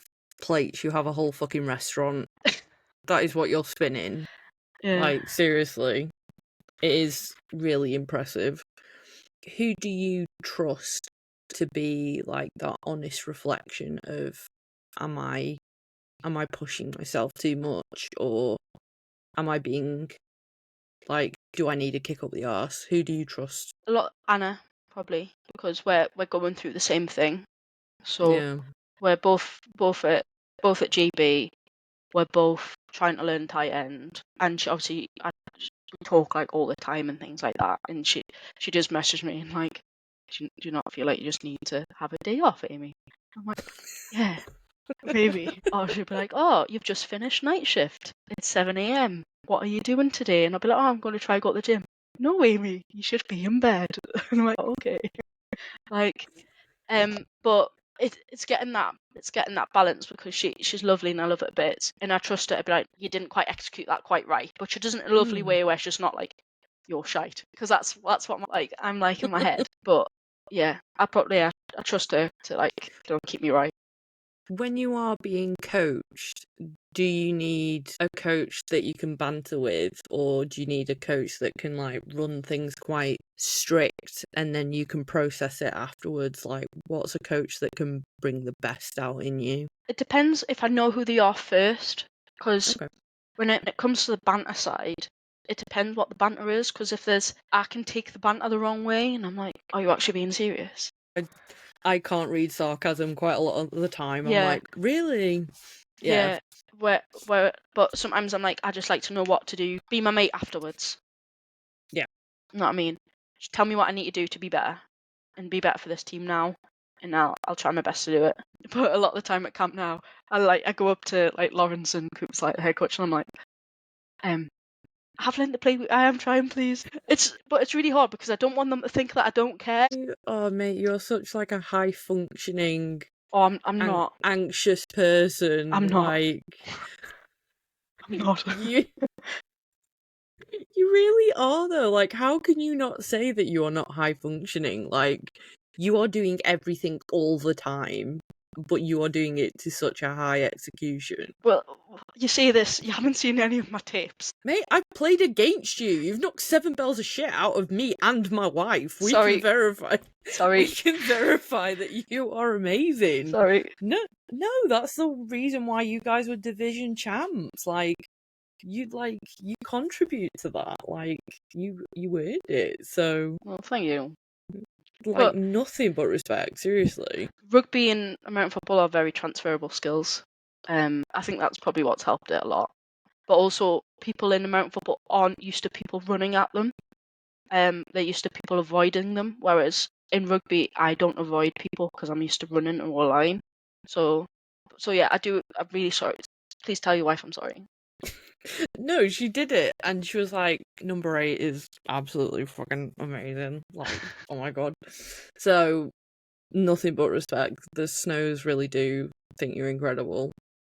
plates, you have a whole fucking restaurant. That is what you're spinning. Yeah. Seriously. It is really impressive. Who do you trust to be that honest reflection of am I pushing myself too much, or am I being do I need to kick up the arse? Who do you trust? A lot Anna, probably, because we're going through the same thing. So Yeah. we're both at GB. We're both trying to learn tight end, and she obviously we talk like all the time and things like that. And she does message me and like, do you not feel like you just need to have a day off, Amy? I'm like, yeah, maybe. Or she'll be like, oh, you've just finished night shift. It's 7 a.m. What are you doing today? And I'll be like, oh, I'm going to try go to the gym. No, Amy, you should be in bed. And I'm like, okay. Like, but it's getting that balance, because she's lovely and I love her bits, and I trust her to be like, you didn't quite execute that quite right, but she does it in a lovely way where she's not like, you're shite, because that's what I'm like in my head. But yeah, I trust her to like, don't keep me right. When you are being coached, do you need a coach that you can banter with, or do you need a coach that can like run things quite strict and then you can process it afterwards? Like, what's a coach that can bring the best out in you? It depends if I know who they are first, because Okay. when it comes to the banter side, it depends what the banter is, because if I can take the banter the wrong way and I'm like, are you actually being serious? I can't read sarcasm quite a lot of the time. I'm Yeah. like, really? Yeah. But sometimes I'm like, I just like to know what to do. Be my mate afterwards. Yeah. You know what I mean? Just tell me what I need to do to be better, and be better for this team now. And I'll try my best to do it. But a lot of the time at camp now, I go up to like Lawrence and Coops, like the head coach, and I'm like, have learned to play. I am trying, please. But it's really hard because I don't want them to think that I don't care. Oh, mate, you're such like a high functioning, Oh, I'm not. anxious person. I'm not. Like, I'm not. you really are though. Like, how can you not say that you are not high functioning? Like, you are doing everything all the time, but you are doing it to such a high execution. Well, you say this, you haven't seen any of my tapes. Mate, I played against you. You've knocked 7 bells of shit out of me and my wife. We Sorry. can verify. Sorry. We can verify that you are amazing. Sorry. No, that's the reason why you guys were division champs. Like, you contribute to that. Like, you earned it. So, Well, thank you. like, But nothing but respect. Seriously. rugby and American football are very transferable skills. I think that's probably what's helped it a lot. But also, people in American football aren't used to people running at them. They're used to people avoiding them. Whereas in rugby, I don't avoid people because I'm used to running and line. So yeah, I'm really sorry. Please tell your wife I'm sorry. No, she did it, and she was like, number 8 is absolutely fucking amazing. Like, oh my god. So, nothing but respect. The Snows really do think you're incredible.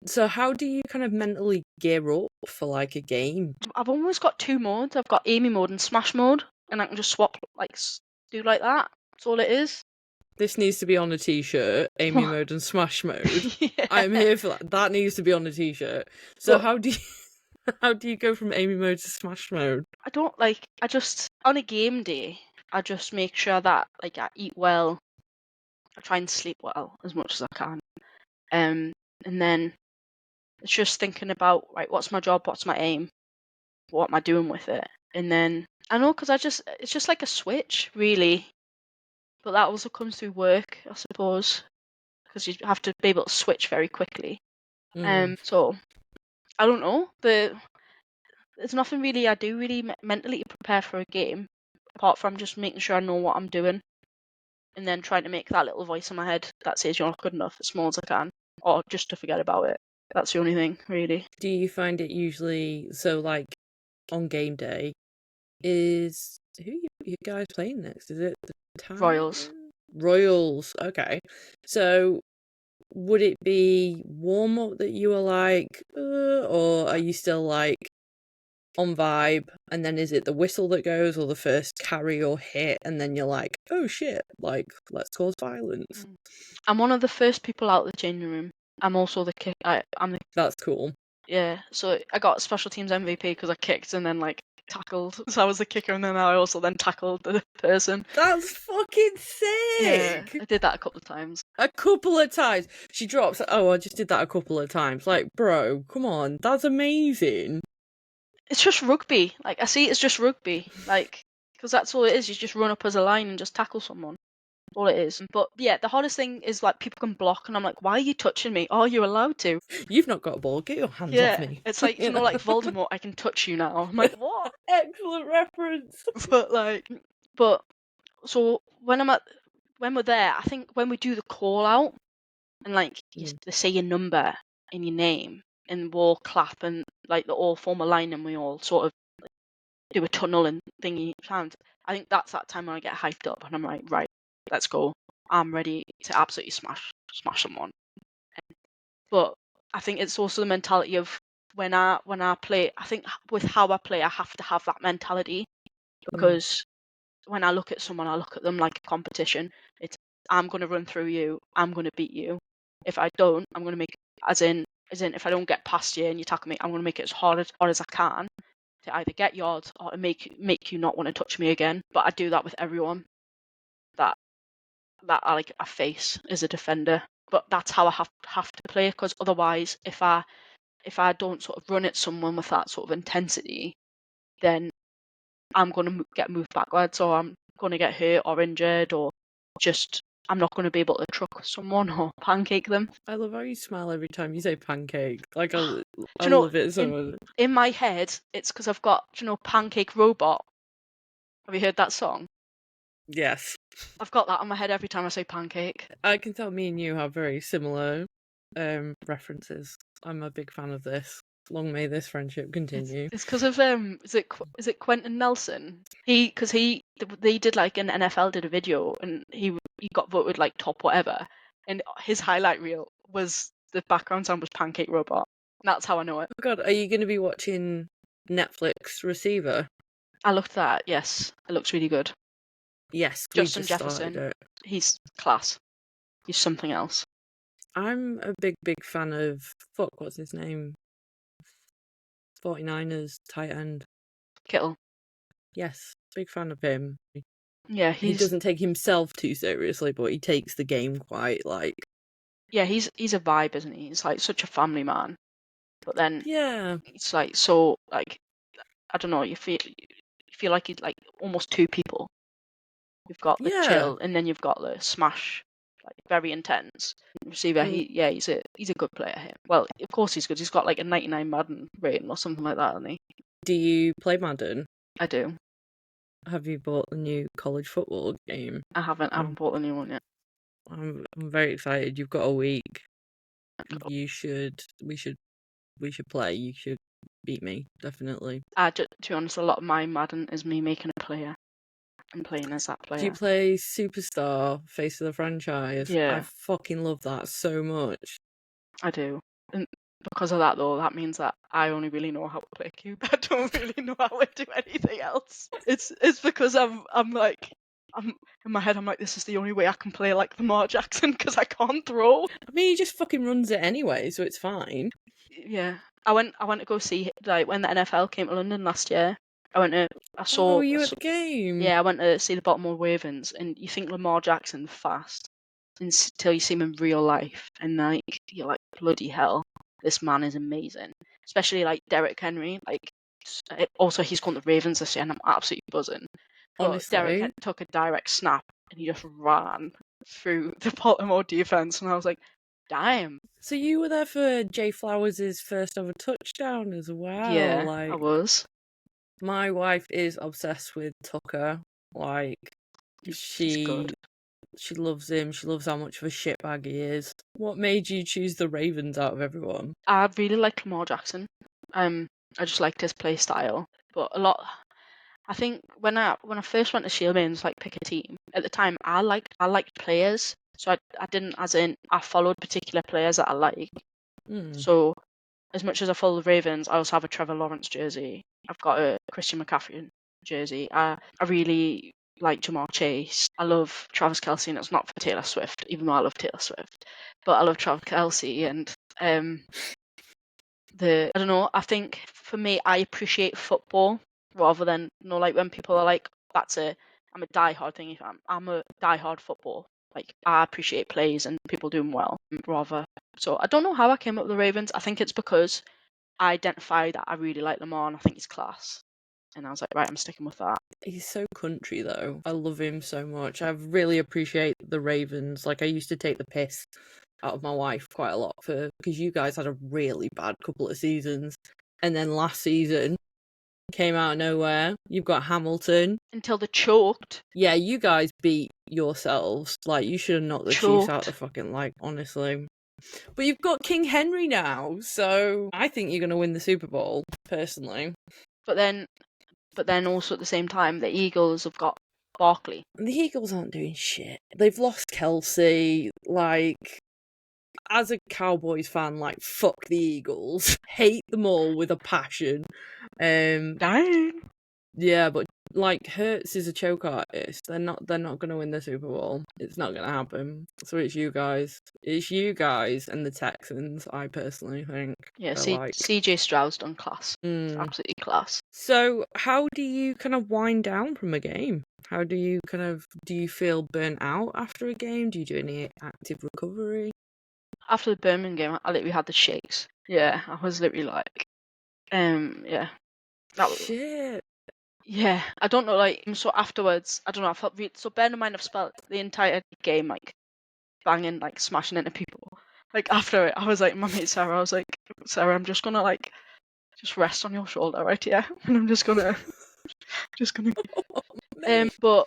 So how do you kind of mentally gear up for like a game? I've almost got 2 modes. I've got Amie mode and Smash mode, and I can just swap, like, do like that. That's all it is. This needs to be on a t-shirt, Amie mode and Smash mode. Yeah. I'm here for that. That needs to be on a t-shirt. So how do you go from Amie mode to Smash mode? I just, on a game day, I just make sure that, like, I eat well. I try and sleep well as much as I can. And then it's just thinking about, right, what's my job, what's my aim, what am I doing with it? And then, I know, because it's just like a switch, really. But that also comes through work, I suppose, because you have to be able to switch very quickly. So, I don't know. There's nothing really I do really mentally to prepare for a game, apart from just making sure I know what I'm doing, and then trying to make that little voice in my head that says you're not good enough as small as I can, or just to forget about it. That's the only thing, really. Do you find it usually, so like on game day, is who you guys playing next? Is it the Royals. Royals, okay. So would it be warm up that you were like, or are you still like on vibe? And then is it the whistle that goes, or the first carry or hit, and then you're like, oh shit, like let's cause violence? I'm one of the first people out of the changing room. I'm also the kick. That's cool. Yeah, so I got special teams MVP because I kicked and then like tackled. So I was the kicker, and then I also then tackled the person. That's fucking sick. Yeah, I did that a couple of times. A couple of times. She drops, oh, I just did that a couple of times. Like, bro, come on, that's amazing. It's just rugby. Like, I see it as just rugby. Like, because that's all it is. You just run up as a line and just tackle someone. All it is. But yeah, the hardest thing is like people can block, and I'm like, why are you touching me? Oh, you're allowed to. You've not got a ball. Get your hands off Yeah, me. it's like, you know, like Voldemort, I can touch you now. I'm like, what? Excellent reference. But so when we're there, I think when we do the call out and like they say your number and your name and we'll clap and like they all form a line and we all sort of do a tunnel and thingy sound. I think that's that time when I get hyped up and I'm like, right, let's go. I'm ready to absolutely smash someone. But I think it's also the mentality of when I play. I think with how I play, I have to have that mentality because when I look at someone, I look at them like a competition. It's I'm going to run through you. I'm going to beat you. If I don't, I'm going to make as in if I don't get past you and you tackle me, I'm going to make it as hard as I can to either get yards or to make you not want to touch me again. But I do that with everyone that I like I face as a defender. But that's how I have to play because otherwise, if I don't sort of run at someone with that sort of intensity, then I'm going to get moved backwards or I'm going to get hurt or injured or just I'm not going to be able to truck someone or pancake them. I love how you smile every time you say pancake. Like, I you know, love it so much. in my head, it's because I've got, Pancake Robot. Have you heard that song? Yes. I've got that in my head every time I say pancake. I can tell me and you have very similar references. I'm a big fan of this. Long may this friendship continue. It's because of is it Quentin Nelson? They did like an NFL did a video and he got voted like top whatever, and his highlight reel was the background sound was Pancake Robot. And that's how I know it. Oh God, are you going to be watching Netflix Receiver? I looked at that. Yes, it looks really good. Yes, Justin we just Jefferson, started it. he's class. He's something else. I'm a big fan of what's his name? 49ers tight end. Kittle. Yes, big fan of him. Yeah, he doesn't take himself too seriously, but he takes the game quite like. Yeah, he's a vibe, isn't he? He's like such a family man. But then yeah, it's like so like I don't know, you feel like he's like almost two people. You've got the chill and then you've got the smash, like very intense receiver. He's a good player here. Well, of course he's good. He's got like a 99 Madden rating or something like that, hasn't he? Do you play Madden? I do. Have you bought the new college football game? I haven't bought the new one yet. I'm very excited. You've got a week. We should play. You should beat me, definitely. To be honest, a lot of my Madden is me making a player and playing as that player. Do you play Superstar, Face of the Franchise? Yeah. I fucking love that so much. I do. And because of that, though, that means that I only really know how to play Cube. I don't really know how to do anything else. It's because I'm in my head, I'm like, this is the only way I can play like Lamar Jackson because I can't throw. I mean, he just fucking runs it anyway, so it's fine. Yeah. I went to go see, like, when the NFL came to London last year. I saw. Oh, you at the game? Yeah, I went to see the Baltimore Ravens, and you think Lamar Jackson fast until you see him in real life, and like you're like, bloody hell, this man is amazing. Especially like Derrick Henry. Like, also he's gone to the Ravens this year, and I'm absolutely buzzing. Honestly, Derrick took a direct snap, and he just ran through the Baltimore defense, and I was like, damn. So you were there for Jay Flowers' first ever touchdown as well. Yeah, like, I was. My wife is obsessed with Tucker. Like, she loves him. She loves how much of a shitbag he is. What made you choose the Ravens out of everyone? I really liked Lamar Jackson. I just liked his play style. But I think when I first went to Shield Games, like pick a team, at the time I liked players. So I didn't, as in, I followed particular players that I like. So as much as I follow the Ravens, I also have a Trevor Lawrence jersey. I've got a Christian McCaffrey jersey. I really like Jamar Chase. I love Travis Kelce, and it's not for Taylor Swift, even though I love Taylor Swift. But I love Travis Kelce, and I don't know. I think for me, I appreciate football rather than like when people are like, I'm a diehard thing. I'm a diehard football. Like, I appreciate plays and people doing well rather. So I don't know how I came up with the Ravens. I think it's because I identify that I really like Lamar and I think he's class. And I was like, right, I'm sticking with that. He's so country, though. I love him so much. I really appreciate the Ravens. Like, I used to take the piss out of my wife quite a lot because you guys had a really bad couple of seasons. And then last season came out of nowhere. You've got Hamilton. Until they choked. Yeah, you guys beat yourselves. Like, you should have knocked the Chiefs out the fucking, like, honestly. But you've got King Henry now, so I think you're going to win the Super Bowl, personally. But then also at the same time, the Eagles have got Barkley. The Eagles aren't doing shit. They've lost Kelsey. Like, as a Cowboys fan, like, fuck the Eagles. Hate them all with a passion. Dang. Yeah, but like Hurts is a choke artist. They're not gonna win the Super Bowl. It's not gonna happen. So it's you guys. It's you guys and the Texans, I personally think. Yeah, like. CJ Stroud's done class. It's absolutely class. So how do you kind of wind down from a game? How do you do you feel burnt out after a game? Do you do any active recovery? After the Birmingham game, I literally had the shakes. Yeah, I was literally like, yeah. Shit. Yeah, I don't know, like, so afterwards, I don't know, I felt so bear in mind I've spent the entire game, like, banging, like, smashing into people. Like, after it, I was like, my mate Sarah, I was like, Sarah, I'm just gonna, like, just rest on your shoulder right here, and I'm just gonna, but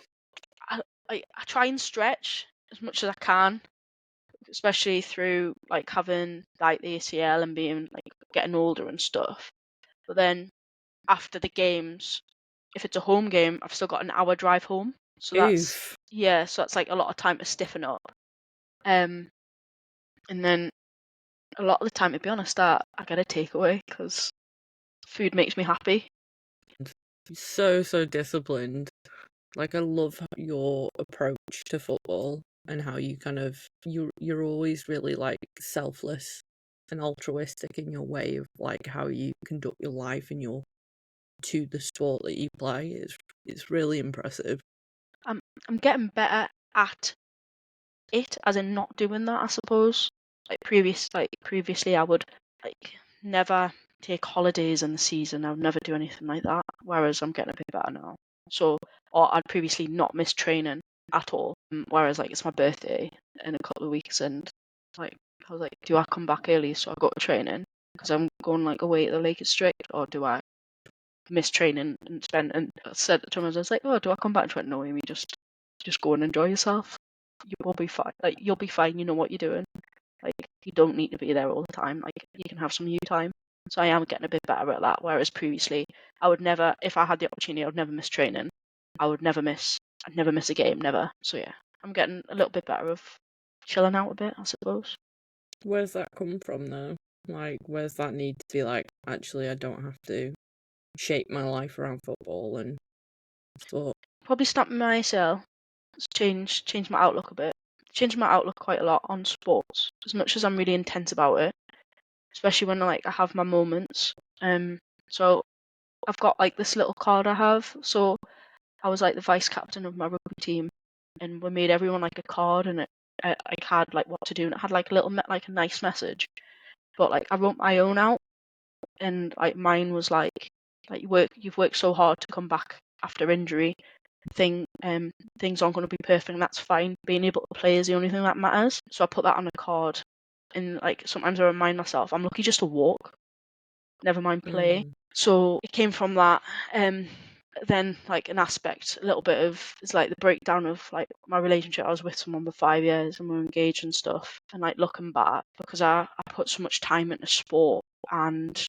I try and stretch as much as I can, especially through, like, having, like, the ACL and being, like, getting older and stuff. But then, after the games, if it's a home game, I've still got an hour drive home. So that's so that's like a lot of time to stiffen up. And then a lot of the time, to be honest, I get a takeaway because food makes me happy. So disciplined. Like, I love your approach to football and how you you're always really, like, selfless and altruistic in your way of, like, how you conduct your life and to the sport that you play. It's really impressive. I'm getting better at it, as in not doing that, I suppose. Previously, I would, like, never take holidays in the season. I would never do anything like that. Whereas I'm getting a bit better now. So, or I'd previously not miss training at all. Whereas, like, it's my birthday in a couple of weeks, and, like, I was like, do I come back early so I go to training because I'm going, like, away at the Lake District, or do I miss training and spend? And I said to him, I was like, oh, do I come back? And she went, no, Amy, just go and enjoy yourself. You will be fine. Like, you'll be fine. You know what you're doing. Like, you don't need to be there all the time. Like, you can have some you time. So I am getting a bit better at that. Whereas previously, I would never, if I had the opportunity, I would never miss training. I'd never miss a game, never. So yeah, I'm getting a little bit better of chilling out a bit, I suppose. Where's that come from, though? Like, where's that need to be like, actually, I don't have to shape my life around football and sport? Probably snapping my ACL. It's changed my outlook a bit. Changed my outlook quite a lot on sports. As much as I'm really intense about it, especially when, like, I have my moments. So I've got, like, this little card I have. So I was, like, the vice captain of my rugby team, and we made everyone, like, a card, and I had, like, what to do, and it had, like, a nice message. But, like, I wrote my own out, and, like, mine was like you've worked so hard to come back after injury. Things aren't going to be perfect, and that's fine. Being able to play is the only thing that matters. So I put that on a card, and, like, sometimes I remind myself I'm lucky just to walk, never mind play. So it came from that. Then, like, an aspect, a little bit of, it's like the breakdown of, like, my relationship. I was with someone for 5 years and we were engaged and stuff, and, like, looking back, because I put so much time into sport and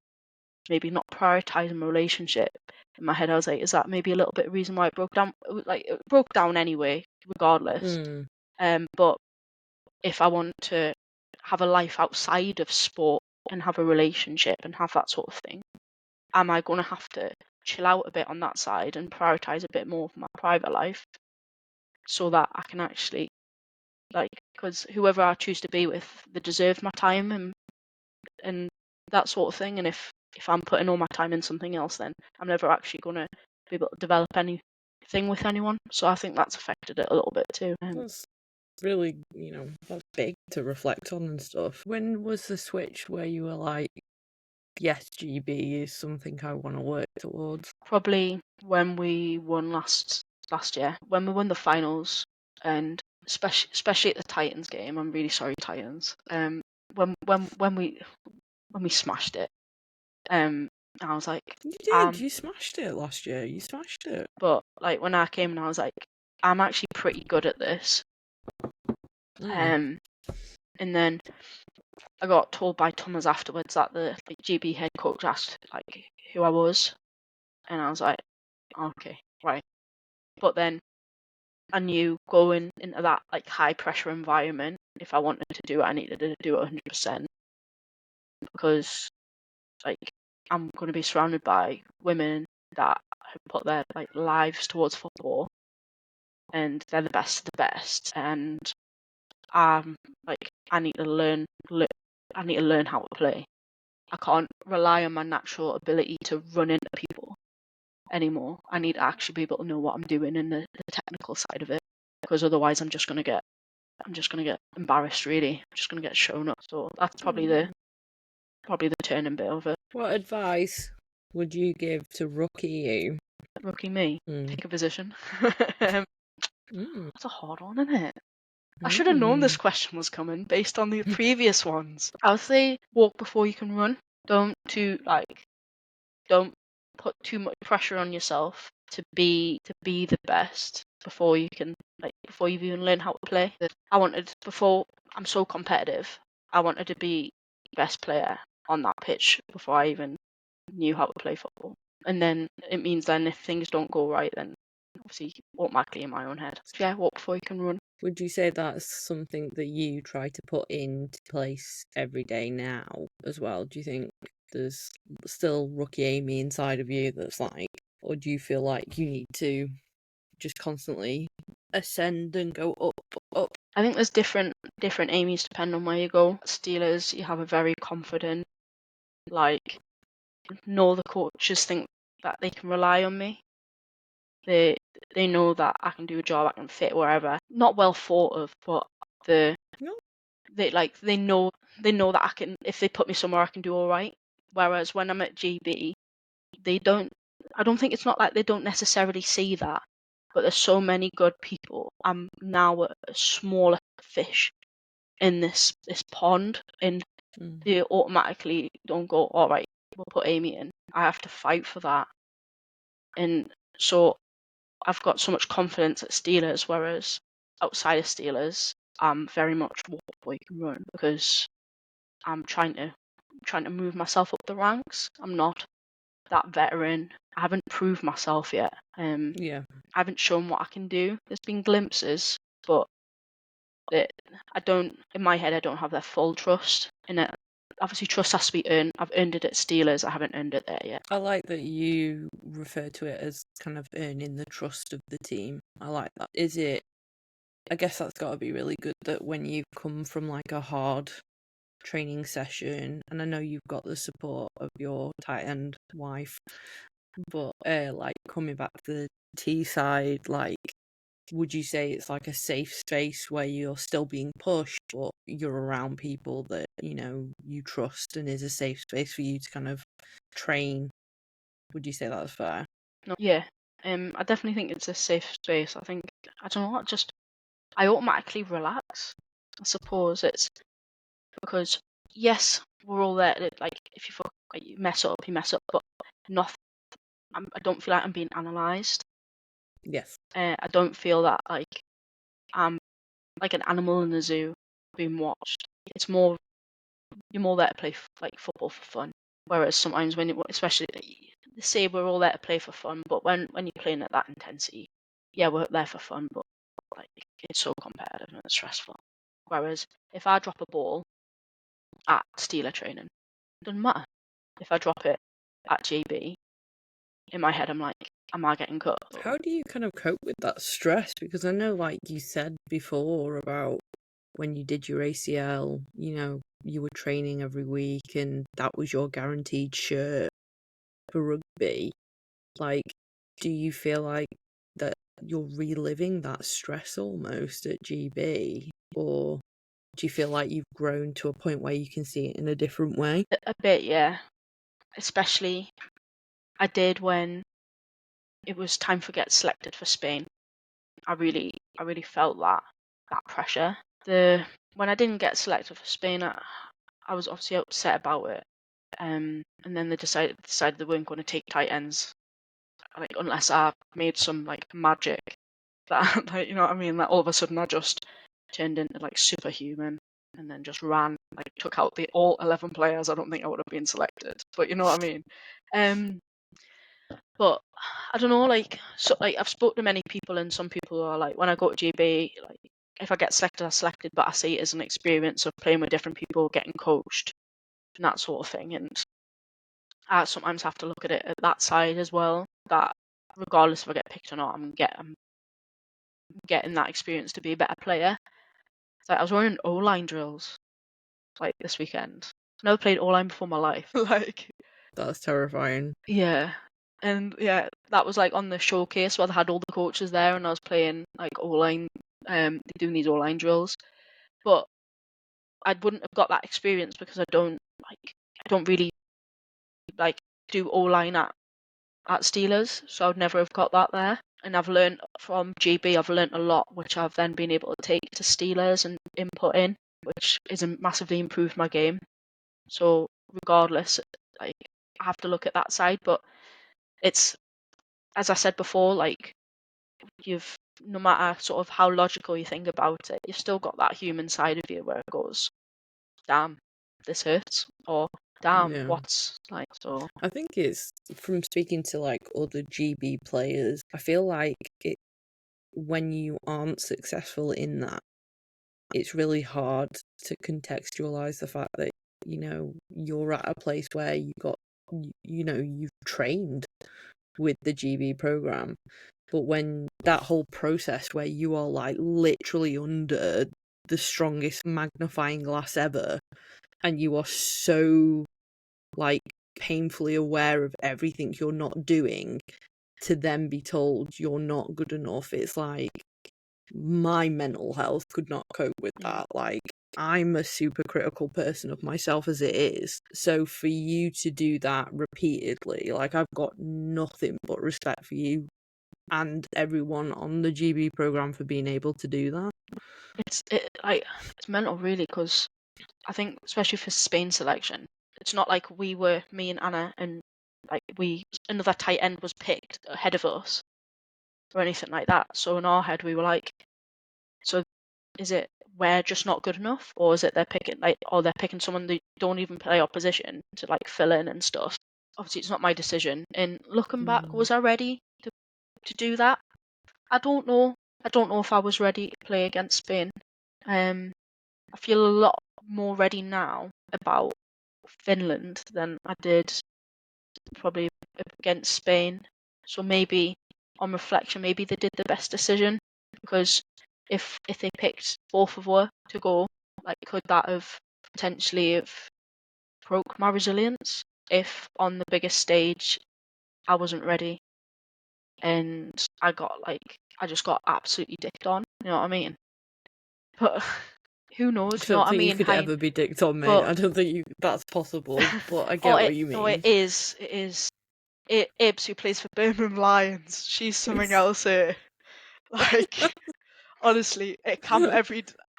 maybe not prioritizing my relationship, in my head I was like, is that maybe a little bit of reason why it broke down? Like, it broke down anyway, regardless. But if I want to have a life outside of sport and have a relationship and have that sort of thing, am I going to have to chill out a bit on that side and prioritize a bit more of my private life so that I can actually, like, because whoever I choose to be with, they deserve my time and that sort of thing. And if I'm putting all my time in something else, then I'm never actually going to be able to develop anything with anyone. So I think that's affected it a little bit too. That's really, that's big to reflect on and stuff. When was the switch where you were like, yes, GB is something I want to work towards? Probably when we won last year, when we won the finals, and especially at the Titans game. I'm really sorry, Titans. When we smashed it, I was like, You did. You smashed it last year. You smashed it. but like when I came and I was like, I'm actually pretty good at this. And then I got told by Thomas afterwards that the GB head coach asked like who I was, and I was like, okay, right. But then I knew going into that like high pressure environment, if I wanted to do it, I needed to do it 100%, because like I'm going to be surrounded by women that have put their like lives towards football, and they're the best of the best, and like I need to learn how to play. I can't rely on my natural ability to run into people anymore. I need to actually be able to know what I'm doing in the technical side of it, because otherwise I'm just gonna get embarrassed. Really, I'm just gonna get shown up. So that's probably the turning bit of it. What advice would you give to rookie you? Rookie me, pick a position. That's a hard one, isn't it? I should have known this question was coming based on the previous ones. I would say walk before you can run. Don't put too much pressure on yourself to be the best before you've even learned how to play. Before I'm so competitive, I wanted to be the best player on that pitch before I even knew how to play football. And then it means then if things don't go right, then obviously automatically in my own head. So yeah, walk before you can run. Would you say that's something that you try to put into place every day now as well? Do you think there's still rookie Amie inside of you that's like, or do you feel like you need to just constantly ascend and go up? I think there's different Amies depending on where you go. Steelers, you have a very confident, like, know the coaches think that they can rely on me. They know that I can do a job, I can fit wherever. Not well thought of, but they know that I can, if they put me somewhere, I can do all right. Whereas when I'm at GB, they don't. I don't think it's not like they don't necessarily see that, but there's so many good people. I'm now a smaller fish in this pond, and they automatically don't go, all right, we'll put Amie in. I have to fight for that, and so I've got so much confidence at Steelers, whereas outside of Steelers, I'm very much walk before you can run, because I'm trying to move myself up the ranks. I'm not that veteran. I haven't proved myself yet. I haven't shown what I can do. There's been glimpses, but I don't. In my head, I don't have their full trust. And obviously, trust has to be earned. I've earned it at Steelers. I haven't earned it there yet. I like that you refer to it as kind of earning the trust of the team. I like that. I guess that's got to be really good that when you come from like a hard training session, and I know you've got the support of your tight end wife, but like coming back to the Teeside, like, would you say it's like a safe space where you're still being pushed, but you're around people that you trust, and is a safe space for you to kind of train? Would you say that's fair? No, yeah. I definitely think it's a safe space. I think, I don't know, I automatically relax. I suppose it's because, yes, we're all there. Like, if you mess up, you mess up, but nothing. I don't feel like I'm being analysed. Yes. I don't feel that like I'm like an animal in the zoo being watched. It's more, you're more there to play like football for fun. Whereas sometimes especially they say we're all there to play for fun, but when you're playing at that intensity, yeah, we're there for fun, but like it's so competitive and it's stressful. Whereas if I drop a ball at Steeler training, it doesn't matter. If I drop it at GB, in my head I'm like, am I getting cut? How do you kind of cope with that stress? Because I know, like you said before, about when you did your ACL, you were training every week and that was your guaranteed shirt for rugby. Like, do you feel like that you're reliving that stress almost at GB? Or do you feel like you've grown to a point where you can see it in a different way? A bit, yeah. especially I did when it was time for get selected for Spain. I really felt that pressure. When I didn't get selected for Spain, I was obviously upset about it. And then they decided they weren't going to take tight ends, like unless I made some like magic that, like, you know what I mean? That all of a sudden I just turned into like superhuman and then just ran, like took out all 11 players. I don't think I would have been selected, but you know what I mean. But I don't know, like, so like I've spoken to many people, and some people are like, when I go to GB, like if I get selected, I'm selected, but I see it as an experience of playing with different people, getting coached, and that sort of thing. And I sometimes have to look at it at that side as well. That regardless if I get picked or not, I'm getting that experience to be a better player. Like I was running O-line drills like this weekend. Never played O-line before in my life. Like That's terrifying. yeah. And yeah, that was like on the showcase where they had all the coaches there, and I was playing like O-line, doing these O-line drills. But I wouldn't have got that experience because I don't really like do O-line at Steelers, so I'd never have got that there. And I've learned from GB, I've learned a lot, which I've then been able to take to Steelers and input in, which has massively improved my game. So regardless, like I have to look at that side, but it's, as I said before, like no matter sort of how logical you think about it, you've still got that human side of you where it goes, damn, this hurts, or damn, Yeah. what's like, so. I think it's from speaking to like other GB players, I feel like when you aren't successful in that, it's really hard to contextualize the fact that, you know, you're at a place where you've trained with the GB program. But when that whole process where you are like literally under the strongest magnifying glass ever, and you are so like painfully aware of everything you're not doing, to then be told you're not good enough, it's like my mental health could not cope with that. Like, I'm a super critical person of myself as it is. So for you to do that repeatedly, like, I've got nothing but respect for you and everyone on the GB program for being able to do that. It's mental, really, because I think especially for Spain selection, it's not like me and Anna, and like another tight end was picked ahead of us or anything like that. So in our head, we were like, so is it we're just not good enough, or is it they're picking someone they don't even play our position to like fill in and stuff? Obviously, it's not my decision. And looking back, was I ready to do that? I don't know. I don't know if I was ready to play against Spain. I feel a lot more ready now about Finland than I did probably against Spain. So maybe, on reflection, maybe they did the best decision, because if they picked both of us to go, like, could that have potentially have broke my resilience if on the biggest stage I wasn't ready and I just got absolutely dicked on. You know what I mean? But who knows? I You know don't what I think you mean? could ever be dicked on, mate. But I don't think that's possible, but I oh, get what you it mean. is. It is. Ibs, who plays for Birmingham Lions, she's something else here. Like, honestly, it camp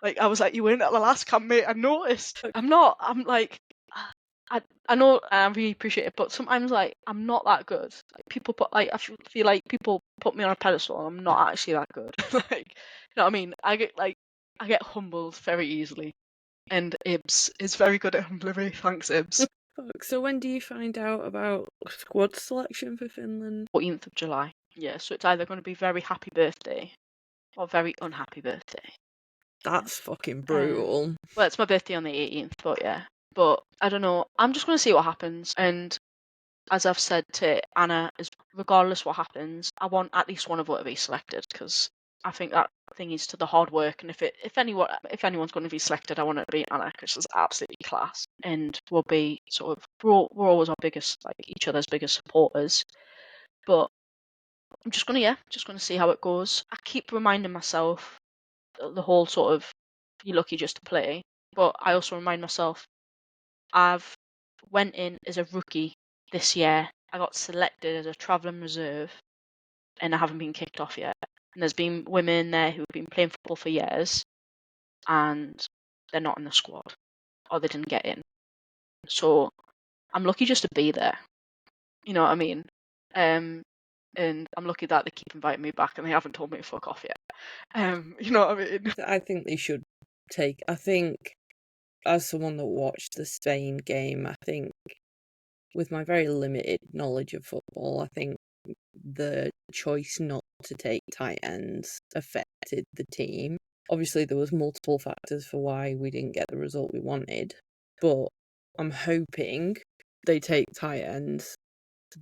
like I was like, you weren't at the last camp, mate. I noticed. I'm not. I'm like, I know, and I really appreciate it, but sometimes like I'm not that good. Like people put like I feel like people put me on a pedestal, and I'm not actually that good. Like, you know what I mean? I get humbled very easily, and Ibs is very good at humbling me. Thanks, Ibs. So when do you find out about squad selection for Finland? 14th of July. Yeah, so it's either going to be very happy birthday or very unhappy birthday. That's fucking brutal. Well, it's my birthday on the 18th, but yeah. But I don't know. I'm just going to see what happens. And as I've said to Anna, is regardless what happens, I want at least one of us to be selected, because I think that thing is to the hard work. And if anyone's going to be selected, I want it to be Anna, because she's absolutely class. And we'll be sort of we're always our biggest, like, each other's biggest supporters. But I'm just gonna see how it goes. I keep reminding myself the whole sort of you're lucky just to play, but I also remind myself I've went in as a rookie this year I got selected as a travelling reserve, and I haven't been kicked off yet. And there's been women there who've been playing football for years, and they're not in the squad, or they didn't get in. So I'm lucky just to be there. You know what I mean? And I'm lucky that they keep inviting me back, and they haven't told me to fuck off yet. You know what I mean? I think they should take. I think, as someone that watched the Spain game, I think, with my very limited knowledge of football, I think the choice not to take tight ends affected the team. Obviously, there was multiple factors for why we didn't get the result we wanted, but I'm hoping they take tight ends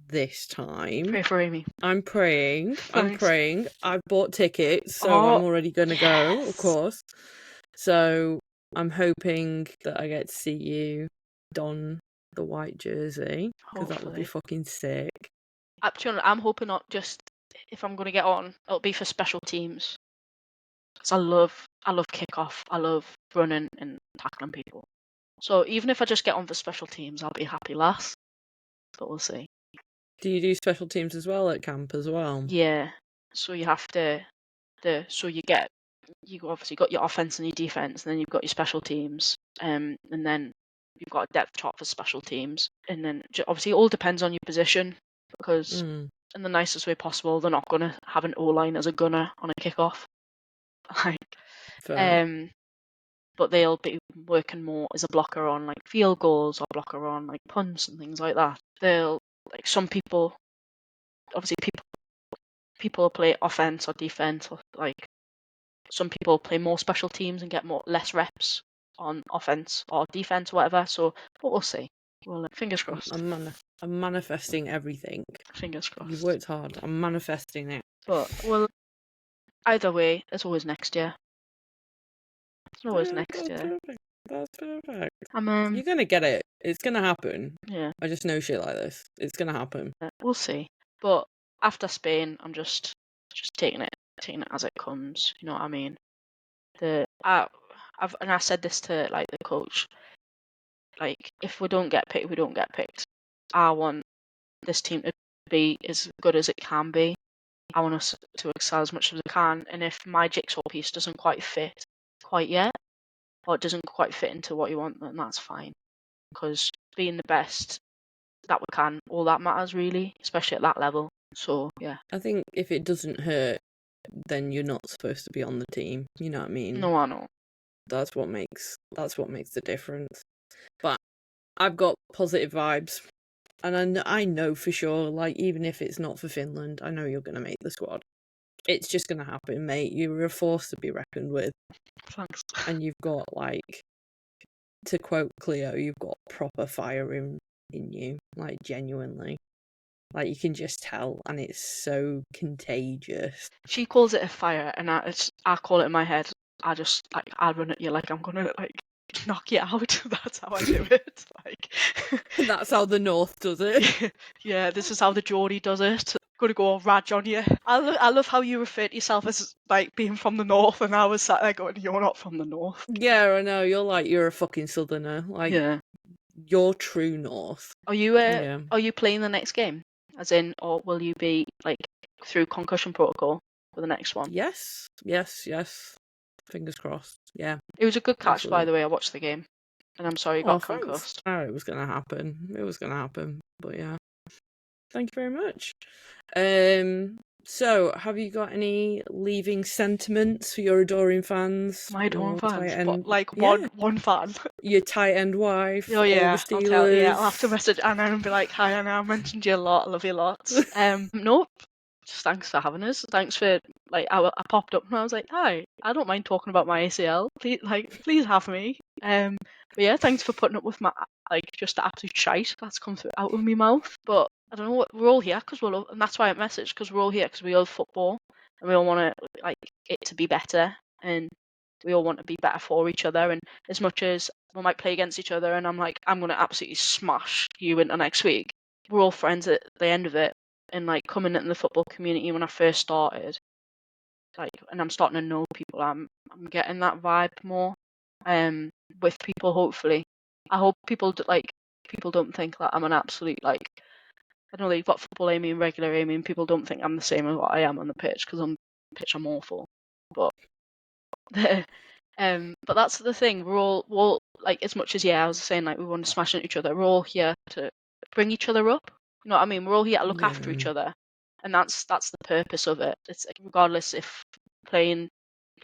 this time. Pray for Amie. I'm praying. Thanks. I've bought tickets, so Oh, I'm already gonna go, of yes. course. So I'm hoping that I get to see you don the white jersey, because that would be fucking sick. Actually, I'm hoping not just if I'm going to get on, it'll be for special teams. Because I love kickoff. I love running and tackling people. So even if I just get on for special teams, I'll be happy lass. But we'll see. Do you do special teams as well at camp as well? Yeah. So you have to you obviously got your offense and your defense, and then you've got your special teams, and then you've got a depth chart for special teams, and then obviously it all depends on your position, because in the nicest way possible, they're not gonna have an O-line as a gunner on a kickoff, like, but they'll be working more as a blocker on like field goals or blocker on like punts and things like that. They'll like some people, obviously people play offense or defense, or like some people play more special teams and get less reps on offense or defense or whatever. So, but we'll see. Well, fingers crossed. I'm manifesting everything. Fingers crossed. You've worked hard. I'm manifesting it. But well, either way, it's always next year. It's always next year. That's perfect. You're gonna get it. It's gonna happen. Yeah. I just know shit like this. It's gonna happen. We'll see. But after Spain, I'm just taking it as it comes. You know what I mean? I said this to like the coach. Like, if we don't get picked, we don't get picked. I want this team to be as good as it can be. I want us to excel as much as we can. And if my jigsaw piece doesn't quite fit quite yet, or it doesn't quite fit into what you want, then that's fine. Because being the best that we can, all that matters really, especially at that level. So yeah. I think if it doesn't hurt, then you're not supposed to be on the team. You know what I mean? No, I know. That's what makes the difference. But I've got positive vibes, and I know for sure, like, even if it's not for Finland, I know you're gonna make the squad. It's just gonna happen, mate. You're a force to be reckoned with. Thanks. And you've got, like, to quote Cleo, you've got proper fire in you, like, genuinely. Like, you can just tell, and it's so contagious. She calls it a fire, and I call it in my head. I just I run at you like I'm gonna like knock you out. That's how I do it. Like that's how the North does it. Yeah, this is how the Geordie does it. Gonna go rag on you. I love how you refer to yourself as like being from the North, and I was sat there going, "You're not from the North." Yeah, I know. You're a fucking Southerner. Like, yeah, you're true North. Are you playing the next game? As in, or will you be like through concussion protocol for the next one? Yes. Fingers crossed. Yeah. It was a good catch, absolutely. by the way. I watched the game, and I'm sorry you got concussed. Oh, it was gonna happen. But yeah. Thank you very much. So, have you got any leaving sentiments for your adoring fans? My adoring fans, end... like one fan. Your tight end wife. Oh yeah, the Steelers. I'll have to message Anna and be like, "Hi Anna, I mentioned you a lot. I love you lots." Nope. Just thanks for having us. Thanks for like I popped up and I was like, "Hi, I don't mind talking about my ACL. Please have me." But yeah, thanks for putting up with my just the absolute shite that's come out of my mouth. But I don't know. We're all here because and that's why I messaged, because we're all here because we love football and we all want to it to be better, and we all want to be better for each other. And as much as we might play against each other, and I'm going to absolutely smash you into next week, we're all friends at the end of it. And coming into the football community when I first started, and I'm starting to know people, I'm getting that vibe more, with people. Hopefully, I hope people don't think that I'm an absolute I know that you've got football Amie and regular Amie, and people don't think I'm the same as what I am on the pitch, because on the pitch I'm awful. But but that's the thing. We're all like, as much as I was saying, like, we want to smash into each other. We're all here to bring each other up. You know what I mean? We're all here to look after each other, and that's the purpose of it. It's like, regardless if playing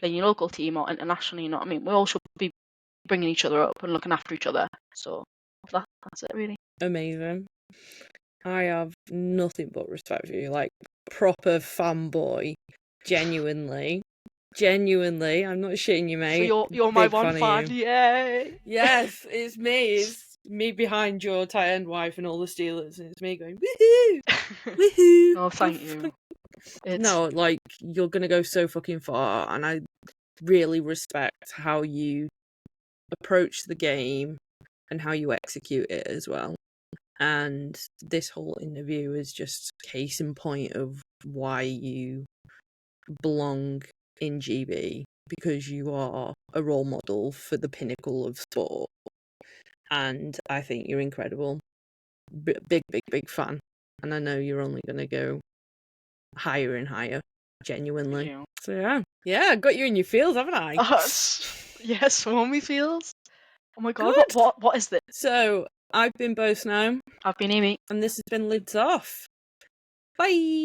your local team or internationally, you know what I mean? We all should be bringing each other up and looking after each other. So that's it, really. Amazing. I have nothing but respect for you, like, proper fanboy. Genuinely, I'm not shitting you, mate. So you're my Big one fan, yay! Yes, it's me. It's me behind your tight end wife and all the Steelers, and it's me going woohoo, woohoo. Oh, thank you. No, like, you're gonna go so fucking far, and I really respect how you approach the game and how you execute it as well. And this whole interview is just case in point of why you belong in GB, because you are a role model for the pinnacle of sport. And I think you're incredible. Big fan. And I know you're only going to go higher and higher, genuinely. So yeah, got you in your feels, haven't I? Yes, swarmy feels. Oh my god, Good. what is this? So, I've been Bo Snow. I've been Amie. And this has been Lids Off. Bye!